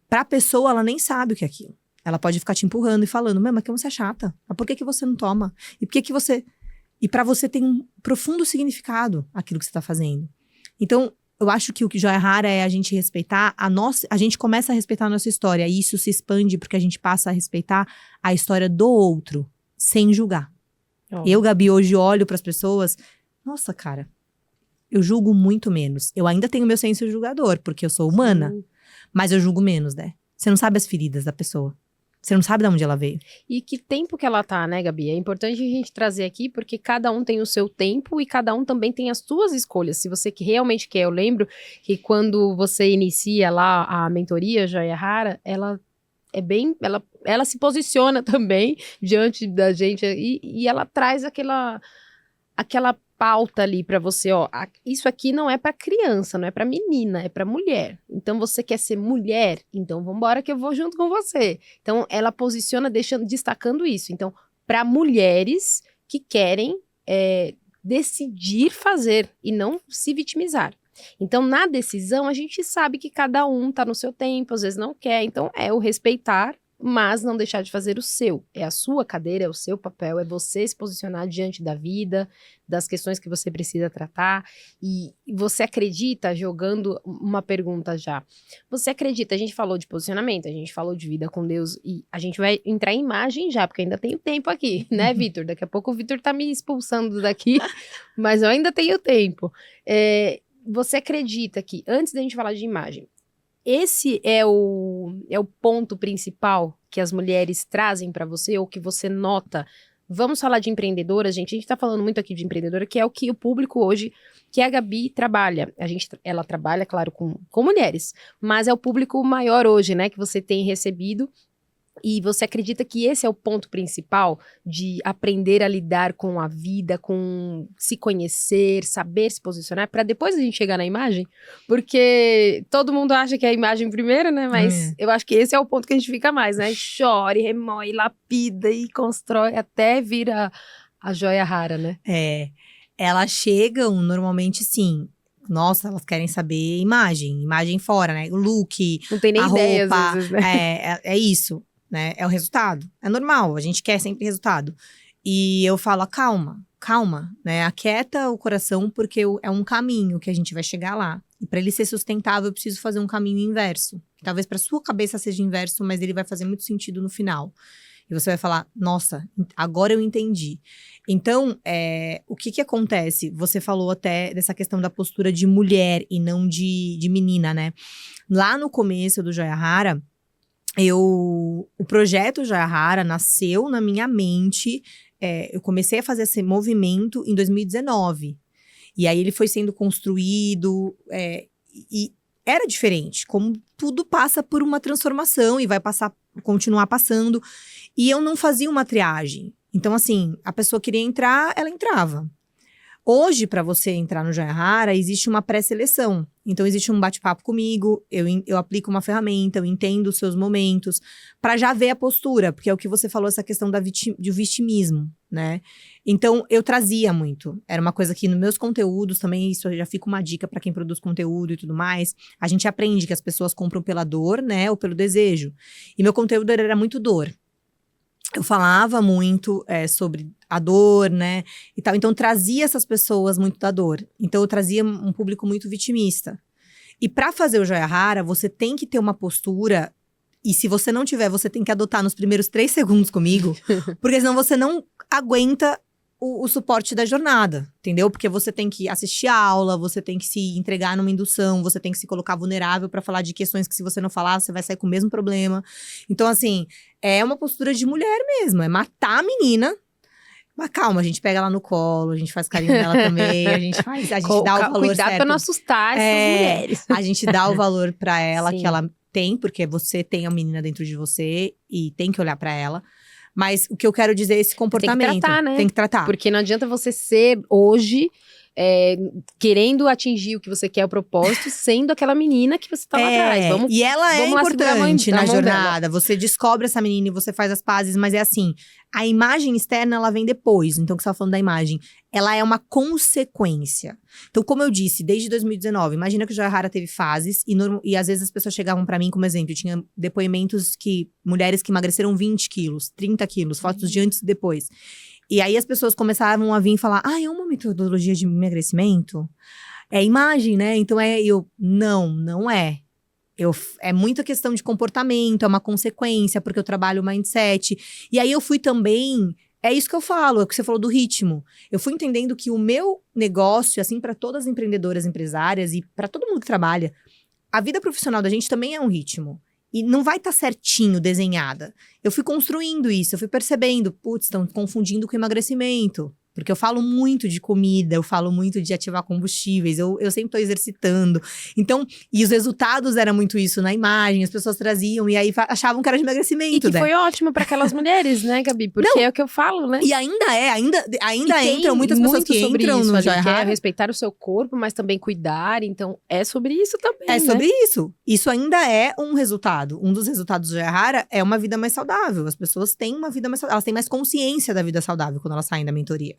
Pra pessoa, ela nem sabe o que é aquilo. Ela pode ficar te empurrando e falando, mas que você é chata. Mas por que você não toma? E por que você... E pra você tem um profundo significado aquilo que você tá fazendo. Então... Eu acho que o que Joia Rara é a gente respeitar a gente começa a respeitar a nossa história, e isso se expande porque a gente passa a respeitar a história do outro, sem julgar. Oh. Eu, Gabi, hoje olho para as pessoas, nossa, cara, eu julgo muito menos. Eu ainda tenho meu senso julgador, porque eu sou humana, mas eu julgo menos, né? Você não sabe as feridas da pessoa. Você não sabe de onde ela veio. E que tempo que ela tá, né, Gabi? É importante a gente trazer aqui, porque cada um tem o seu tempo e cada um também tem as suas escolhas. Se você que realmente quer, eu lembro que quando você inicia lá a mentoria Joia Rara, ela é bem... Ela se posiciona também diante da gente e ela traz aquela pauta ali pra você, ó, isso aqui não é pra criança, não é pra menina, é pra mulher. Então você quer ser mulher? Então vambora que eu vou junto com você. Então ela posiciona destacando isso. Então, pra mulheres que querem decidir fazer e não se vitimizar. Então, na decisão, a gente sabe que cada um tá no seu tempo, às vezes não quer. Então, é o respeitar, mas não deixar de fazer o seu. É a sua cadeira, é o seu papel, é você se posicionar diante da vida, das questões que você precisa tratar. E você acredita, jogando uma pergunta já, você acredita, a gente falou de posicionamento, a gente falou de vida com Deus, e a gente vai entrar em imagem já, porque ainda tenho tempo aqui, né, Vitor? Daqui a pouco o Vitor tá me expulsando daqui, mas eu ainda tenho tempo. Você acredita que, antes da gente falar de imagem, esse é o ponto principal que as mulheres trazem para você, ou que você nota? Vamos falar de empreendedoras, gente. A gente tá falando muito aqui de empreendedora, que é o que o público hoje, que a Gabi trabalha. Ela trabalha, claro, com mulheres, mas é o público maior hoje, né, que você tem recebido. E você acredita que esse é o ponto principal de aprender a lidar com a vida, com se conhecer, saber se posicionar, para depois a gente chegar na imagem? Porque todo mundo acha que é a imagem primeiro, né? Mas eu acho que esse é o ponto que a gente fica mais, né? Chora, remoe, lapida e constrói até vira a joia rara, né? Elas chegam normalmente, sim. Nossa, elas querem saber imagem fora, né? O look, não tem nem a ideia, roupa, às vezes, né? É isso. Né? É o resultado. É normal, a gente quer sempre resultado. E eu falo, calma, né? Aquieta o coração, porque é um caminho que a gente vai chegar lá. E para ele ser sustentável, eu preciso fazer um caminho inverso. Talvez para sua cabeça seja inverso, mas ele vai fazer muito sentido no final. E você vai falar, nossa, agora eu entendi. Então, o que acontece? Você falou até dessa questão da postura de mulher e não de menina, né? Lá no começo do Joia Rara, o projeto Joia Rara nasceu na minha mente. Eu comecei a fazer esse movimento em 2019. E aí ele foi sendo construído, e era diferente. Como tudo passa por uma transformação e vai continuar passando. E eu não fazia uma triagem. Então, assim, a pessoa queria entrar, ela entrava. Hoje, para você entrar no Joia Rara, existe uma pré-seleção. Então, existe um bate-papo comigo, eu aplico uma ferramenta, eu entendo os seus momentos, para já ver a postura, porque é o que você falou, essa questão do vitimismo, né? Então, eu trazia muito. Era uma coisa que nos meus conteúdos também, isso já fica uma dica para quem produz conteúdo e tudo mais. A gente aprende que as pessoas compram pela dor, né? Ou pelo desejo. E meu conteúdo era muito dor. Eu falava muito sobre a dor, né, e tal. Então, trazia essas pessoas muito da dor. Então, eu trazia um público muito vitimista. E para fazer o Joia Rara, você tem que ter uma postura. E se você não tiver, você tem que adotar nos primeiros 3 segundos comigo. Porque senão você não aguenta o suporte da jornada, entendeu? Porque você tem que assistir a aula, você tem que se entregar numa indução, você tem que se colocar vulnerável para falar de questões que se você não falar, você vai sair com o mesmo problema. Então, assim, é uma postura de mulher mesmo, é matar a menina. Mas calma, a gente pega ela no colo, a gente faz carinho nela também, a gente dá o valor Cuidado certo. pra não assustar essas mulheres. A gente dá o valor pra ela Sim. que ela tem, porque você tem a menina dentro de você e tem que olhar pra ela. Mas o que eu quero dizer é esse comportamento. Tem que tratar, né? Tem que tratar. Porque não adianta você ser hoje querendo atingir o que você quer, o propósito, sendo aquela menina que você tá lá atrás. E ela é importante na jornada. Dela. Você descobre essa menina e você faz as pazes, mas é assim, a imagem externa, ela vem depois. Então, o que você tá falando da imagem? Ela é uma consequência. Então, como eu disse, desde 2019, imagina que o Joia Rara teve fases e às vezes as pessoas chegavam pra mim como exemplo. Eu tinha depoimentos mulheres que emagreceram 20 quilos, 30 quilos, fotos de antes e depois. E aí as pessoas começavam a vir falar, é uma metodologia de emagrecimento? É imagem, né? Então não é. É muita questão de comportamento, é uma consequência, porque eu trabalho o mindset. E aí eu fui também, é isso que eu falo, é o que você falou do ritmo. Eu fui entendendo que o meu negócio, assim, para todas as empreendedoras, empresárias e para todo mundo que trabalha, a vida profissional da gente também é um ritmo. E não vai estar certinho desenhada. Eu fui construindo isso, eu fui percebendo, estão confundindo com emagrecimento. Porque eu falo muito de comida, eu falo muito de ativar combustíveis, eu sempre tô exercitando. Então, e os resultados era muito isso na imagem, as pessoas traziam e aí achavam que era de emagrecimento. E que foi ótimo para aquelas mulheres, né, Gabi? Porque é o que eu falo, né? E ainda entram muitas pessoas que entram isso, no Joia Rara. Respeitar o seu corpo, mas também cuidar. Então, é sobre isso também, É sobre isso. Isso ainda é um resultado. Um dos resultados do Joia Rara é uma vida mais saudável. As pessoas têm uma vida mais saudável. Elas têm mais consciência da vida saudável quando elas saem da mentoria.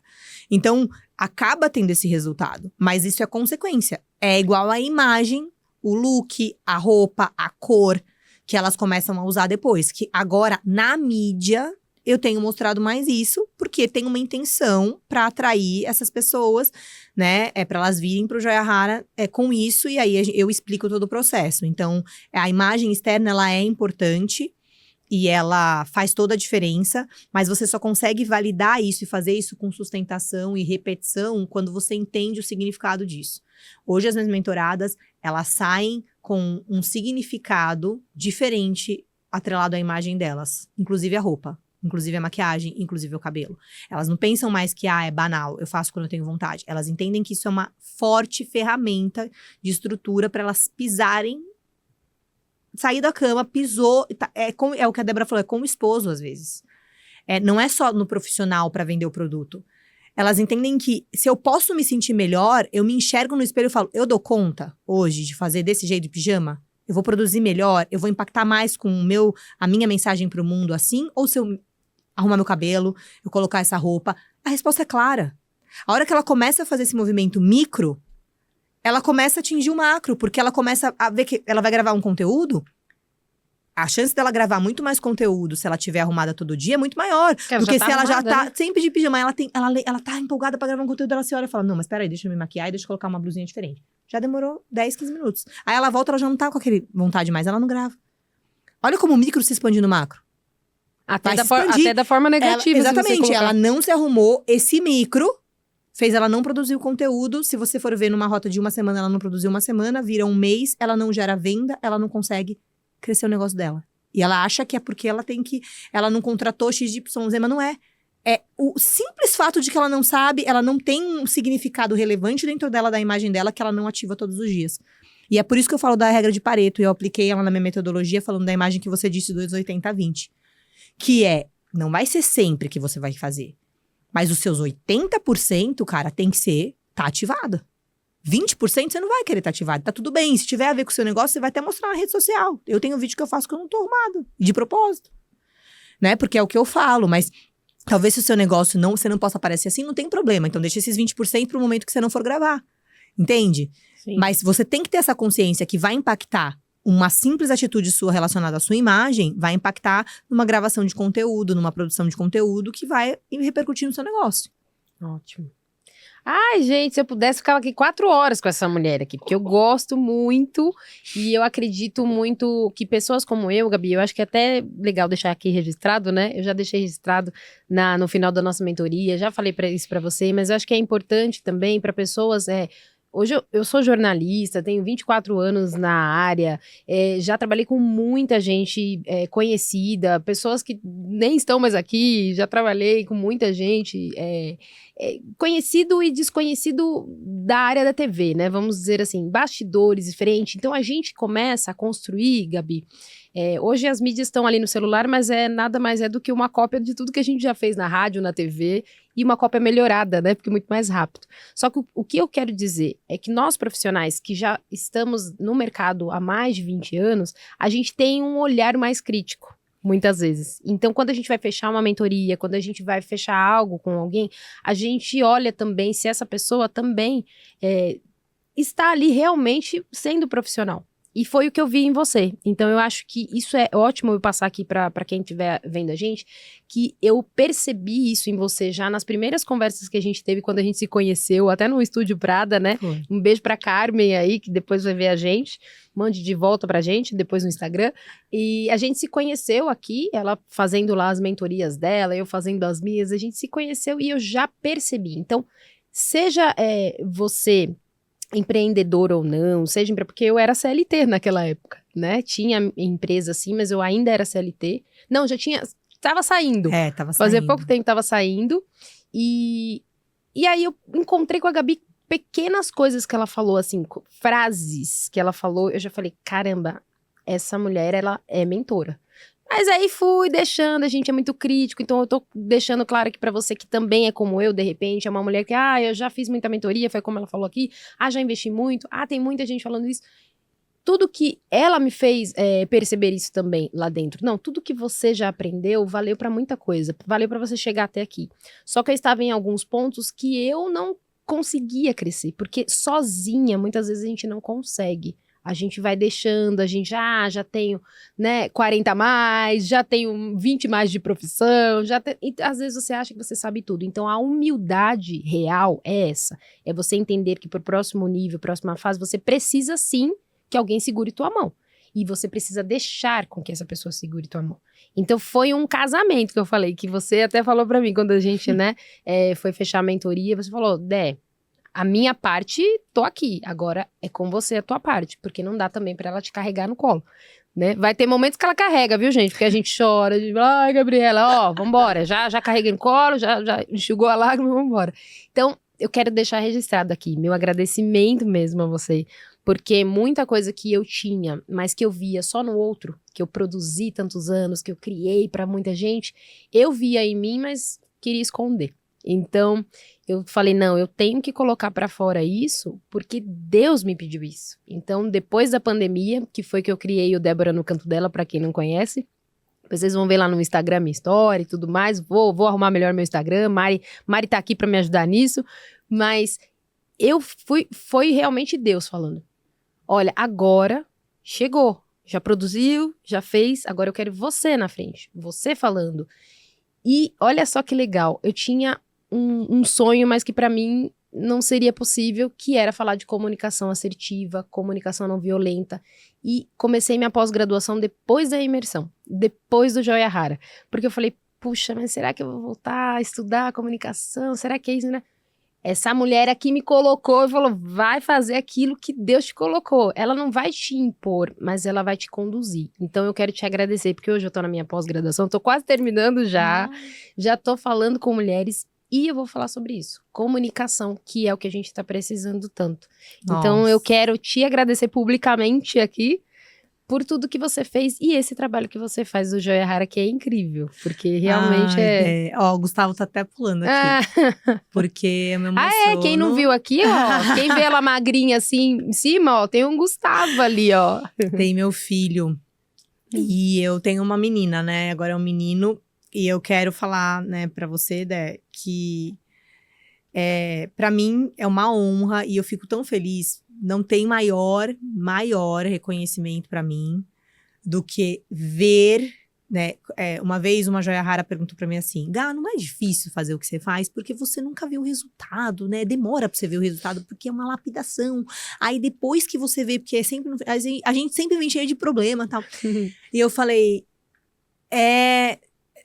Então, acaba tendo esse resultado. Mas isso é consequência. É igual a imagem, o look, a roupa, a cor, que elas começam a usar depois. Que agora, na mídia, eu tenho mostrado mais isso, porque tem uma intenção para atrair essas pessoas, né? Para elas virem pro Joia Rara com isso, e aí eu explico todo o processo. Então, a imagem externa, ela é importante. E ela faz toda a diferença, mas você só consegue validar isso e fazer isso com sustentação e repetição quando você entende o significado disso. Hoje, as minhas mentoradas, elas saem com um significado diferente atrelado à imagem delas, inclusive a roupa, inclusive a maquiagem, inclusive o cabelo. Elas não pensam mais que, é banal, eu faço quando eu tenho vontade. Elas entendem que isso é uma forte ferramenta de estrutura para elas pisarem, sair da cama, pisou, é o que a Débora falou, é como esposo às vezes. Não é só no profissional para vender o produto. Elas entendem que se eu posso me sentir melhor, eu me enxergo no espelho e falo, eu dou conta hoje de fazer desse jeito de pijama? Eu vou produzir melhor? Eu vou impactar mais com a minha mensagem pro mundo assim? Ou se eu arrumar meu cabelo, eu colocar essa roupa? A resposta é clara. A hora que ela começa a fazer esse movimento micro, ela começa a atingir o macro, porque ela começa a ver que ela vai gravar um conteúdo. A chance dela gravar muito mais conteúdo se ela tiver arrumada todo dia é muito maior. Porque se ela já tá sempre de pijama, ela tá empolgada pra gravar um conteúdo, ela se olha e fala, não, mas peraí, deixa eu me maquiar e deixa eu colocar uma blusinha diferente. Já demorou 10, 15 minutos. Aí ela volta, ela já não tá com aquele vontade mais, ela não grava. Olha como o micro se expande no macro. Até vai se expandir. até da forma negativa. Exatamente, ela não se arrumou, esse micro fez ela não produzir o conteúdo. Se você for ver numa rota de uma semana, ela não produziu uma semana, vira um mês, ela não gera venda, ela não consegue crescer o negócio dela. E ela acha que é porque ela não contratou XYZ, mas não é. É o simples fato de que ela não sabe, ela não tem um significado relevante dentro dela, da imagem dela, que ela não ativa todos os dias. E é por isso que eu falo da regra de Pareto, e eu apliquei ela na minha metodologia, falando da imagem que você disse do 80-20. Que não vai ser sempre que você vai fazer. Mas os seus 80%, cara, tem que tá ativada. 20% você não vai querer estar ativado. Tá tudo bem. Se tiver a ver com o seu negócio, você vai até mostrar na rede social. Eu tenho um vídeo que eu faço que eu não tô arrumado. De propósito. Né? Porque é o que eu falo. Mas talvez se o seu negócio você não possa aparecer assim, não tem problema. Então deixa esses 20% pro momento que você não for gravar. Entende? Sim. Mas você tem que ter essa consciência que vai impactar. Uma simples atitude sua relacionada à sua imagem vai impactar numa gravação de conteúdo, numa produção de conteúdo que vai repercutir no seu negócio. Ótimo. Ai, gente, se eu pudesse, ficava aqui 4 horas com essa mulher aqui, porque eu gosto muito e eu acredito muito que pessoas como eu, Gabi, eu acho que é até legal deixar aqui registrado, né? Eu já deixei registrado no final da nossa mentoria, já falei isso pra você, mas eu acho que é importante também para pessoas, hoje eu sou jornalista, tenho 24 anos na área, já trabalhei com muita gente conhecida, pessoas que nem estão mais aqui, já trabalhei com muita gente conhecido e desconhecido da área da TV, né? Vamos dizer assim, bastidores diferentes. Então a gente começa a construir, Gabi. Hoje as mídias estão ali no celular, mas nada mais do que uma cópia de tudo que a gente já fez na rádio, na TV, e uma cópia melhorada, né? Porque muito mais rápido. Só que o que eu quero dizer é que nós profissionais que já estamos no mercado há mais de 20 anos, a gente tem um olhar mais crítico, muitas vezes. Então, quando a gente vai fechar uma mentoria, quando a gente vai fechar algo com alguém, a gente olha também se essa pessoa também está ali realmente sendo profissional. E foi o que eu vi em você. Então, eu acho que isso é ótimo eu passar aqui para quem estiver vendo a gente, que eu percebi isso em você já nas primeiras conversas que a gente teve quando a gente se conheceu, até no Estúdio Prada, né? Foi. Um beijo pra Carmen aí, que depois vai ver a gente. Mande de volta pra gente, depois no Instagram. E a gente se conheceu aqui, ela fazendo lá as mentorias dela, eu fazendo as minhas, a gente se conheceu e eu já percebi. Então, seja você empreendedor ou não, porque eu era CLT naquela época, né? Tinha empresa assim, mas eu ainda era CLT. Não, tava saindo. Tava saindo. Fazia pouco tempo tava saindo. E aí eu encontrei com a Gabi pequenas coisas que ela falou, assim, frases que ela falou, eu já falei, caramba, essa mulher, ela é mentora. Mas aí fui deixando, a gente é muito crítico, então eu tô deixando claro aqui pra você que também é como eu, de repente, é uma mulher que, eu já fiz muita mentoria, foi como ela falou aqui, já investi muito, tem muita gente falando isso. Tudo que ela me fez perceber isso também lá dentro. Não, tudo que você já aprendeu valeu pra muita coisa, valeu pra você chegar até aqui. Só que eu estava em alguns pontos que eu não conseguia crescer, porque sozinha, muitas vezes a gente não consegue. A gente vai deixando, a gente já tenho, né, 40 a mais, já tenho 20 mais de profissão, e às vezes você acha que você sabe tudo. Então, a humildade real é essa. É você entender que pro próximo nível, próxima fase, você precisa sim que alguém segure tua mão. E você precisa deixar com que essa pessoa segure tua mão. Então, foi um casamento que eu falei, que você até falou pra mim, quando a gente, né, foi fechar a mentoria, você falou, a minha parte, tô aqui. Agora é com você a tua parte. Porque não dá também pra ela te carregar no colo, né? Vai ter momentos que ela carrega, viu, gente? Porque a gente chora. Ai, Gabriela, vambora. Já carreguei no colo, já enxugou a lágrima, vambora. Então, eu quero deixar registrado aqui meu agradecimento mesmo a você. Porque muita coisa que eu tinha, mas que eu via só no outro, que eu produzi tantos anos, que eu criei pra muita gente, eu via em mim, mas queria esconder. Então, eu falei, não, eu tenho que colocar pra fora isso, porque Deus me pediu isso. Então, depois da pandemia, que foi que eu criei o Débora no Canto Dela, pra quem não conhece, vocês vão ver lá no Instagram minha história e tudo mais, vou arrumar melhor meu Instagram, Mari tá aqui pra me ajudar nisso, mas foi realmente Deus falando, olha, agora chegou, já produziu, já fez, agora eu quero você na frente, você falando. E olha só que legal, eu tinha um sonho, mas que pra mim não seria possível, que era falar de comunicação assertiva, comunicação não violenta. E comecei minha pós-graduação depois da imersão, depois do Joia Rara. Porque eu falei, puxa, mas será que eu vou voltar a estudar comunicação? Será que é isso, né? Essa mulher aqui me colocou e falou, vai fazer aquilo que Deus te colocou. Ela não vai te impor, mas ela vai te conduzir. Então eu quero te agradecer, porque hoje eu tô na minha pós-graduação, tô quase terminando já. Já tô falando com mulheres e eu vou falar sobre isso. Comunicação, que é o que a gente tá precisando tanto. Então eu quero te agradecer publicamente aqui por tudo que você fez e esse trabalho que você faz do Joia Rara, que é incrível, porque realmente Ó, o Gustavo tá até pulando aqui, porque eu me emociono. Quem não viu aqui, ó, quem vê ela magrinha assim em cima, ó, tem um Gustavo ali, ó. Tem meu filho e eu tenho uma menina, né, agora é um menino, e eu quero falar, né, pra você, Dé, que pra mim é uma honra e eu fico tão feliz. Não tem maior reconhecimento pra mim do que ver, né? Uma vez uma Joia Rara perguntou pra mim assim, Gá, não é difícil fazer o que você faz porque você nunca viu o resultado, né? Demora pra você ver o resultado porque é uma lapidação. Aí depois que você vê, porque a gente sempre vem cheio de problema e tal. E eu falei,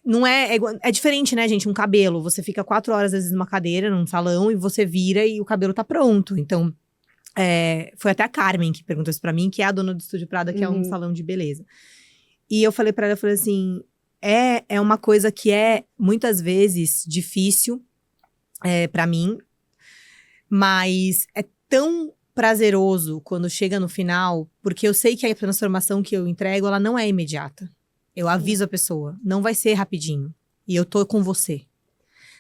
não é diferente, né, gente? Um cabelo, você fica 4 horas, às vezes, numa cadeira, num salão, e você vira e o cabelo tá pronto. Então, foi até a Carmen que perguntou isso pra mim, que é a dona do Estúdio Prada, que é um salão de beleza. E eu falei pra ela, eu falei assim, é uma coisa que é, muitas vezes, difícil pra mim, mas é tão prazeroso quando chega no final, porque eu sei que a transformação que eu entrego, ela não é imediata. Eu aviso a pessoa, não vai ser rapidinho. E eu tô com você,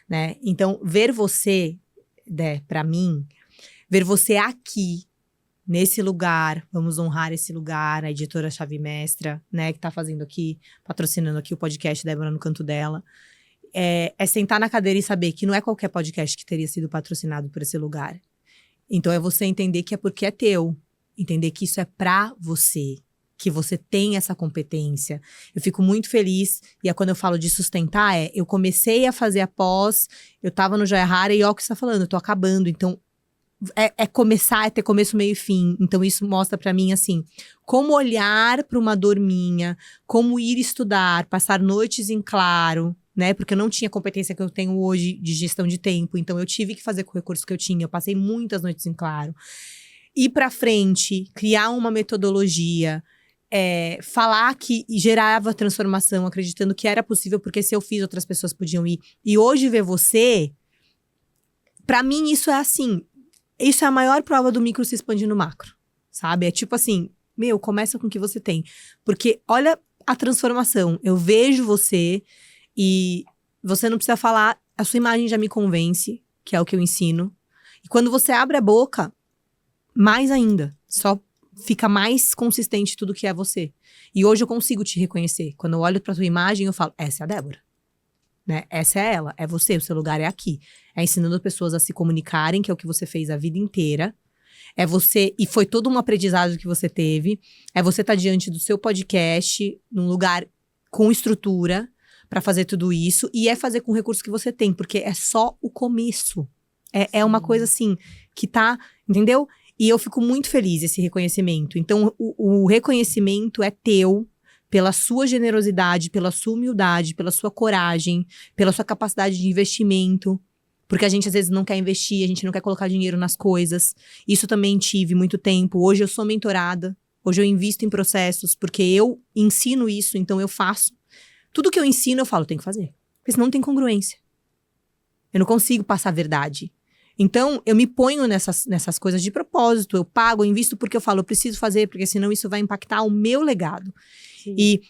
né? Então, ver você, Dé, pra mim, ver você aqui, nesse lugar, vamos honrar esse lugar, a editora Chave Mestra, né, que tá fazendo aqui, patrocinando aqui o podcast Débora no Canto Dela. É sentar na cadeira e saber que não é qualquer podcast que teria sido patrocinado por esse lugar. Então, é você entender que é porque é teu. Entender que isso é pra você. Que você tem essa competência. Eu fico muito feliz, e quando eu falo de sustentar, eu comecei a fazer a pós, eu tava no Joia Rara, e ó o que você tá falando, eu tô acabando, então começar, é ter começo, meio e fim. Então isso mostra pra mim, assim, como olhar pra uma dor minha, como ir estudar, passar noites em claro, né, porque eu não tinha a competência que eu tenho hoje de gestão de tempo, então eu tive que fazer com o recurso que eu tinha, eu passei muitas noites em claro. Ir pra frente, criar uma metodologia, falar que gerava transformação, acreditando que era possível, porque se eu fiz, outras pessoas podiam ir. E hoje ver você, pra mim isso é assim, isso é a maior prova do micro se expandir no macro, sabe? É tipo assim, começa com o que você tem. Porque olha a transformação, eu vejo você e você não precisa falar, a sua imagem já me convence, que é o que eu ensino. E quando você abre a boca, mais ainda, só fica mais consistente tudo que é você. E hoje eu consigo te reconhecer. Quando eu olho pra tua imagem, eu falo, essa é a Débora. Né? Essa é ela, é você, o seu lugar é aqui. É ensinando pessoas a se comunicarem, que é o que você fez a vida inteira. É você, e foi todo um aprendizado que você teve. É você estar diante do seu podcast, num lugar com estrutura, pra fazer tudo isso. E é fazer com o recurso que você tem, porque é só o começo. É uma coisa assim, que tá, entendeu? E eu fico muito feliz esse reconhecimento. Então, o reconhecimento é teu pela sua generosidade, pela sua humildade, pela sua coragem, pela sua capacidade de investimento. Porque a gente, às vezes, não quer investir, a gente não quer colocar dinheiro nas coisas. Isso também tive muito tempo. Hoje eu sou mentorada. Hoje eu invisto em processos, porque eu ensino isso, então eu faço. Tudo que eu ensino, eu falo, tem que fazer. Porque senão não tem congruência. Eu não consigo passar a verdade. Então, eu me ponho nessas coisas de propósito, eu pago, eu invisto porque eu falo, eu preciso fazer, porque senão isso vai impactar o meu legado. E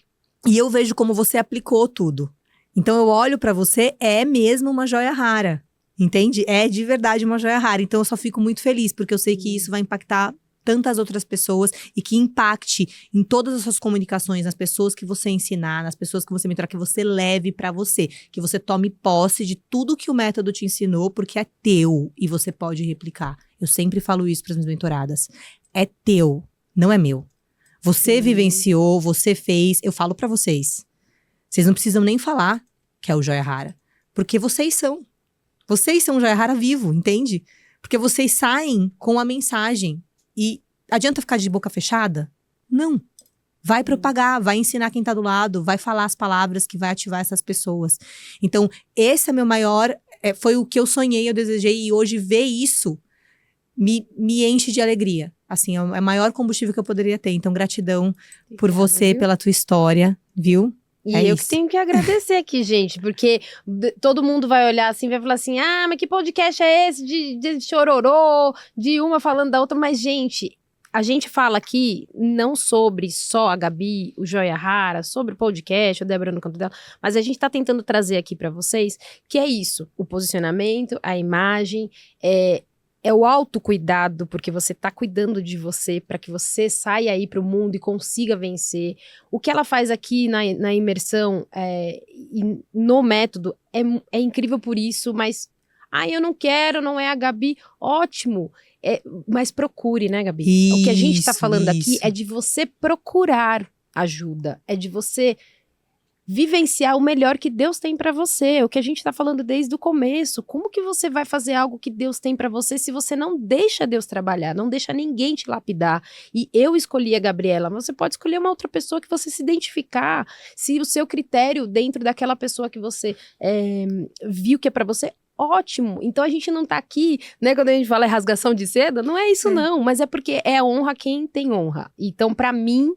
eu vejo como você aplicou tudo. Então, eu olho pra você, é mesmo uma joia rara, entende? É de verdade uma joia rara. Então, eu só fico muito feliz, porque eu sei que isso vai impactar tantas outras pessoas e que impacte em todas as suas comunicações, nas pessoas que você ensinar, nas pessoas que você mentorar, que você leve pra você, que você tome posse de tudo que o método te ensinou, porque é teu e você pode replicar. Eu sempre falo isso pras minhas mentoradas. É teu, não é meu. Você vivenciou, você fez, eu falo pra vocês. Vocês não precisam nem falar que é o Joia Rara, porque vocês são. Vocês são o Joia Rara vivo, entende? Porque vocês saem com a mensagem. E adianta ficar de boca fechada? Não. Vai propagar, vai ensinar quem tá do lado, vai falar as palavras que vai ativar essas pessoas. Então, esse é meu maior... foi o que eu sonhei, eu desejei. E hoje ver isso me enche de alegria. Assim, é o maior combustível que eu poderia ter. Então, gratidão por você, viu? pela tua história, viu? E É eu isso. que tenho que agradecer aqui, gente, porque todo mundo vai olhar assim, vai falar assim, mas que podcast é esse de chororô, de uma falando da outra, mas, gente, a gente fala aqui não sobre só a Gabi, o Joia Rara, sobre o podcast, a Débora no canto dela, mas a gente tá tentando trazer aqui pra vocês que é isso, o posicionamento, a imagem, é o autocuidado, porque você tá cuidando de você para que você saia aí pro mundo e consiga vencer. O que ela faz aqui na imersão e no método é incrível por isso, mas eu não quero, não é a Gabi. Ótimo, mas procure, né, Gabi? O que a gente tá falando aqui é de você procurar ajuda, é de você vivenciar o melhor que Deus tem pra você, o que a gente tá falando desde o começo. Como que você vai fazer algo que Deus tem pra você se você não deixa Deus trabalhar, não deixa ninguém te lapidar? E eu escolhi a Gabriela, mas você pode escolher uma outra pessoa que você se identificar, se o seu critério dentro daquela pessoa que você viu que é pra você, ótimo. Então a gente não tá aqui, né, quando a gente fala rasgação de seda, não é isso não, mas é porque é honra quem tem honra. Então pra mim,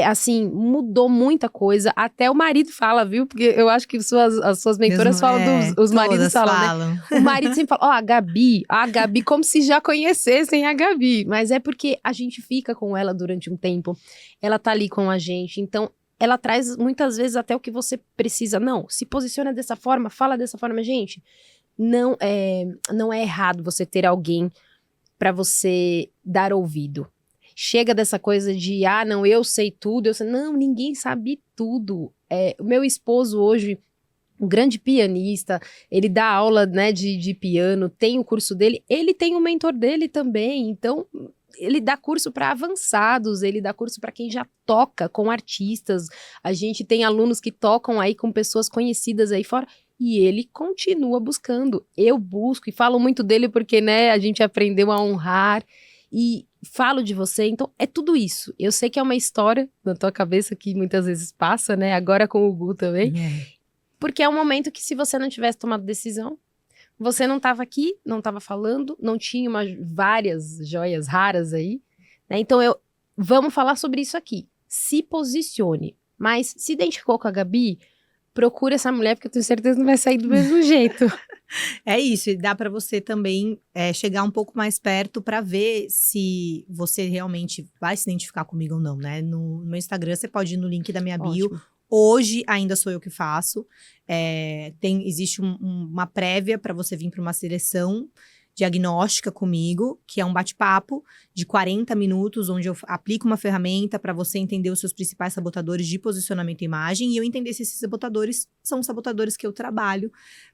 assim, mudou muita coisa. Até o marido fala, viu? Porque eu acho que as suas mentoras falam os maridos falam, né? O marido sempre fala, a Gabi, como se já conhecessem a Gabi. Mas é porque a gente fica com ela durante um tempo. Ela tá ali com a gente. Então, ela traz muitas vezes até o que você precisa. Não, se posiciona dessa forma, fala dessa forma. Gente, não é errado você ter alguém pra você dar ouvido. Chega dessa coisa de, não, eu sei tudo. Não, ninguém sabe tudo. O meu esposo hoje, um grande pianista, ele dá aula, né, de piano, tem o curso dele, ele tem o mentor dele também, então ele dá curso para avançados, ele dá curso para quem já toca com artistas, a gente tem alunos que tocam aí com pessoas conhecidas aí fora, e ele continua buscando. Eu busco e falo muito dele porque, né, a gente aprendeu a honrar e falo de você, então é tudo isso. Eu sei que é uma história na tua cabeça que muitas vezes passa, né? Agora com o Gu também. Porque é um momento que se você não tivesse tomado decisão, você não tava aqui, não tava falando, não tinha várias joias raras aí, né? Então vamos falar sobre isso aqui. Se posicione. Mas se identificou com a Gabi, procura essa mulher, porque eu tenho certeza que não vai sair do mesmo jeito. É isso, e dá para você também chegar um pouco mais perto para ver se você realmente vai se identificar comigo ou não, né? No meu Instagram, você pode ir no link da minha bio. Ótimo. Hoje ainda sou eu que faço. Existe uma prévia para você vir para uma seleção diagnóstica comigo, que é um bate-papo de 40 minutos, onde eu aplico uma ferramenta para você entender os seus principais sabotadores de posicionamento e imagem, e eu entender se esses sabotadores são os sabotadores que eu trabalho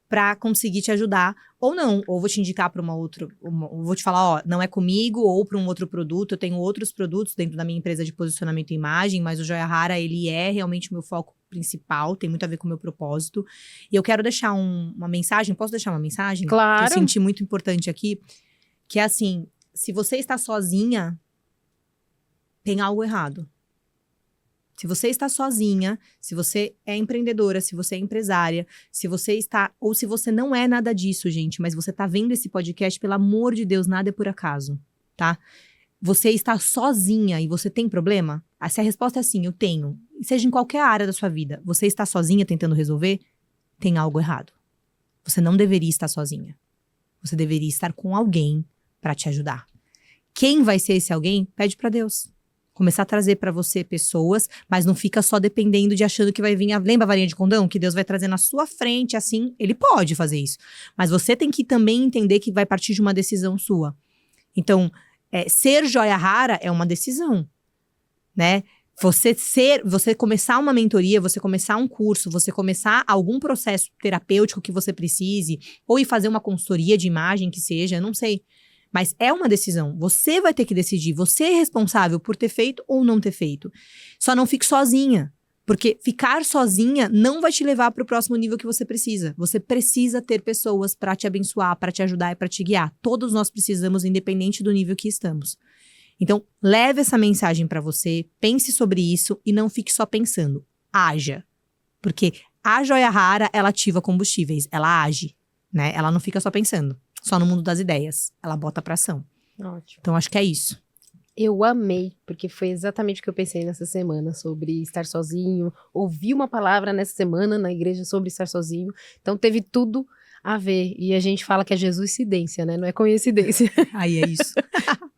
para conseguir te ajudar, ou não, ou vou te indicar para vou te falar, não é comigo, ou para um outro produto. Eu tenho outros produtos dentro da minha empresa de posicionamento e imagem, mas o Joia Rara, ele é realmente o meu foco principal, tem muito a ver com o meu propósito. E eu quero deixar uma mensagem, posso deixar uma mensagem? Claro. Que eu senti muito importante aqui, que é assim, se você está sozinha, tem algo errado. Se você está sozinha, se você é empreendedora, se você é empresária, se você está, ou se você não é nada disso, gente, mas você está vendo esse podcast, pelo amor de Deus, nada é por acaso, tá? Você está sozinha e você tem problema? Se a resposta é sim, eu tenho, seja em qualquer área da sua vida, você está sozinha tentando resolver, tem algo errado. Você não deveria estar sozinha. Você deveria estar com alguém para te ajudar. Quem vai ser esse alguém? Pede para Deus. Começar a trazer para você pessoas, mas não fica só dependendo de achando que vai vir lembra a varinha de condão? Que Deus vai trazer na sua frente, assim, ele pode fazer isso. Mas você tem que também entender que vai partir de uma decisão sua. Então, ser joia rara é uma decisão, né? Você começar uma mentoria, você começar um curso, você começar algum processo terapêutico que você precise, ou ir fazer uma consultoria de imagem que seja, não sei. Mas é uma decisão, você vai ter que decidir, você é responsável por ter feito ou não ter feito. Só não fique sozinha, Porque ficar sozinha não vai te levar para o próximo nível que você precisa. Você precisa ter pessoas para te abençoar, para te ajudar e para te guiar. Todos nós precisamos, independente do nível que estamos. Então, leve essa mensagem para você, pense sobre isso e não fique só pensando. Haja. Porque a joia rara, ela ativa combustíveis, ela age, né? Ela não fica só pensando, só no mundo das ideias. Ela bota pra ação. Ótimo. Então, acho que é isso. Eu amei, porque foi exatamente o que eu pensei nessa semana, sobre estar sozinho. Ouvi uma palavra nessa semana na igreja sobre estar sozinho. Então, teve tudo a ver. E a gente fala que é Jesuscidência, né? Não é coincidência. Aí é isso.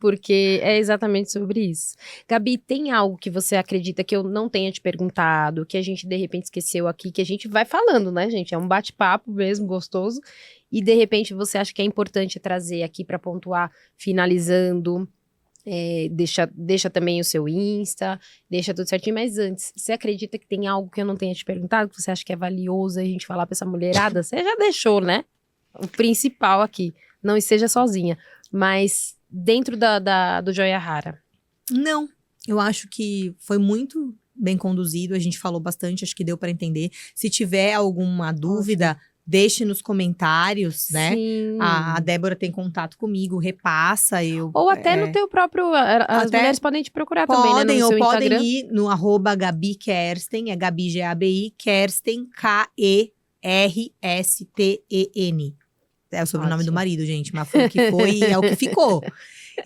Porque é exatamente sobre isso. Gabi, tem algo que você acredita que eu não tenha te perguntado, que a gente de repente esqueceu aqui, que a gente vai falando, né, gente? É um bate-papo mesmo, gostoso. E de repente você acha que é importante trazer aqui para pontuar, finalizando. Deixa também o seu Insta, deixa tudo certinho. Mas antes, você acredita que tem algo que eu não tenha te perguntado, que você acha que é valioso a gente falar pra essa mulherada? Você já deixou, né? O principal aqui. Não esteja sozinha. Mas dentro do Joia Rara. Não, eu acho que foi muito bem conduzido, a gente falou bastante, acho que deu para entender. Se tiver alguma dúvida, deixe nos comentários, né? Sim. A Débora tem contato comigo, repassa. Ou até no teu próprio... As mulheres podem te procurar também, né? No seu Instagram. Podem ir no @Gabi Kersten, é Gabi, G-A-B-I, Kersten, K-E-R-S-T-E-N. É o sobrenome do marido, gente, mas foi o que foi e é o que ficou.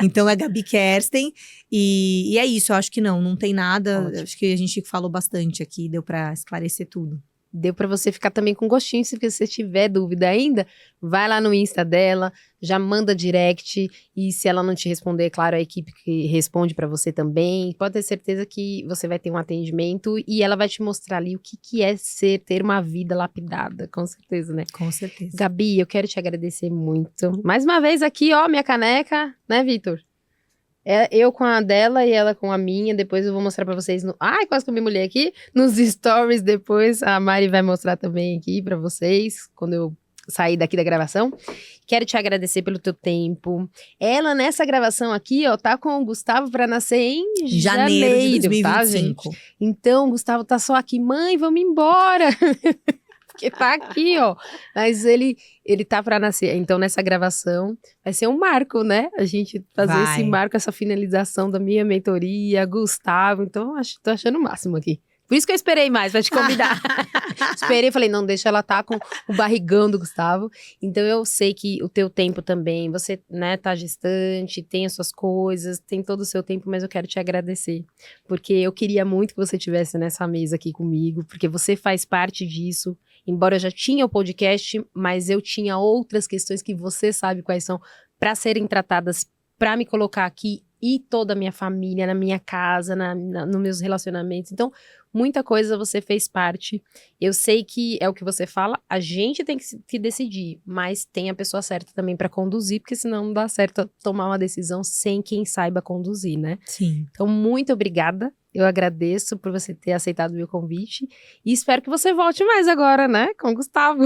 Então é Gabi Kersten, e é isso, eu acho que não tem nada, acho que a gente falou bastante aqui, deu pra esclarecer tudo. Deu pra você ficar também com gostinho, se você tiver dúvida ainda, vai lá no Insta dela, já manda direct, e se ela não te responder, claro, a equipe que responde pra você também, pode ter certeza que você vai ter um atendimento e ela vai te mostrar ali o que é ter uma vida lapidada, com certeza, né? Com certeza. Gabi, eu quero te agradecer muito. Mais uma vez aqui, ó, minha caneca, né, Vitor? Eu com a dela e ela com a minha. Depois eu vou mostrar pra vocês Ai, quase comi mulher aqui. Nos stories depois. A Mari vai mostrar também aqui pra vocês. Quando eu sair daqui da gravação. Quero te agradecer pelo teu tempo. Ela, nessa gravação aqui, ó, tá com o Gustavo pra nascer em janeiro de 2025. Tá, gente? Então, o Gustavo tá só aqui. Mãe, vamos embora. Porque tá aqui, ó. Mas ele tá pra nascer. Então, nessa gravação, vai ser um marco, né? A gente fazer esse marco, essa finalização da minha mentoria, Gustavo. Então, tô achando o máximo aqui. Por isso que eu esperei mais, pra te convidar. Esperei, falei, não, deixa ela tá com o barrigão do Gustavo. Então, eu sei que o teu tempo também, você, né, tá gestante, tem as suas coisas, tem todo o seu tempo, mas eu quero te agradecer. Porque eu queria muito que você estivesse nessa mesa aqui comigo, porque você faz parte disso. Embora eu já tinha o podcast, mas eu tinha outras questões que você sabe quais são, para serem tratadas, para me colocar aqui e toda a minha família, na minha casa, nos meus relacionamentos. Então, muita coisa você fez parte. Eu sei que é o que você fala, a gente tem que decidir, mas tem a pessoa certa também para conduzir, porque senão não dá certo tomar uma decisão sem quem saiba conduzir, né? Sim. Então, muito obrigada. Eu agradeço por você ter aceitado o meu convite e espero que você volte mais agora, né, com o Gustavo.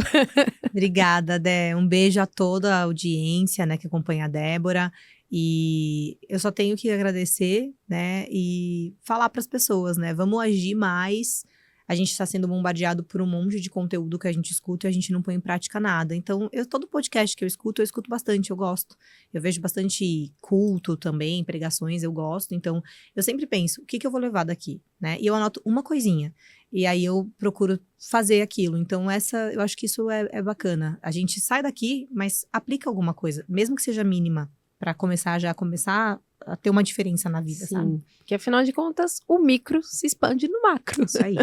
Obrigada, Dé. Um beijo a toda a audiência, né, que acompanha a Débora. E eu só tenho que agradecer, né, e falar para as pessoas, né, vamos agir mais. A gente está sendo bombardeado por um monte de conteúdo que a gente escuta e a gente não põe em prática nada. Então, todo podcast que eu escuto bastante, eu gosto. Eu vejo bastante culto também, pregações, eu gosto. Então, eu sempre penso, o que eu vou levar daqui, né? E eu anoto uma coisinha. E aí, eu procuro fazer aquilo. Então, eu acho que isso é bacana. A gente sai daqui, mas aplica alguma coisa, mesmo que seja mínima, para começar a ter uma diferença na vida, Sim, sabe? Porque afinal de contas, o micro se expande no macro. Isso aí.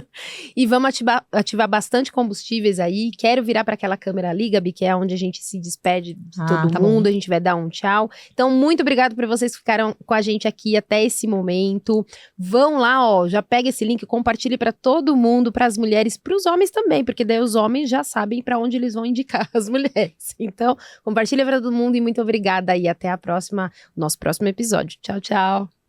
E vamos ativar bastante combustíveis aí. Quero virar para aquela câmera ali, Gabi, que é onde a gente se despede de todo mundo. Bom. A gente vai dar um tchau. Então, muito obrigado por vocês que ficaram com a gente aqui até esse momento. Vão lá, ó, já pega esse link, compartilhe para todo mundo, para as mulheres, para os homens também, porque daí os homens já sabem para onde eles vão indicar as mulheres. Então, compartilha para todo mundo e muito obrigada e até a próxima, nosso próximo episódio. Tchau, tchau.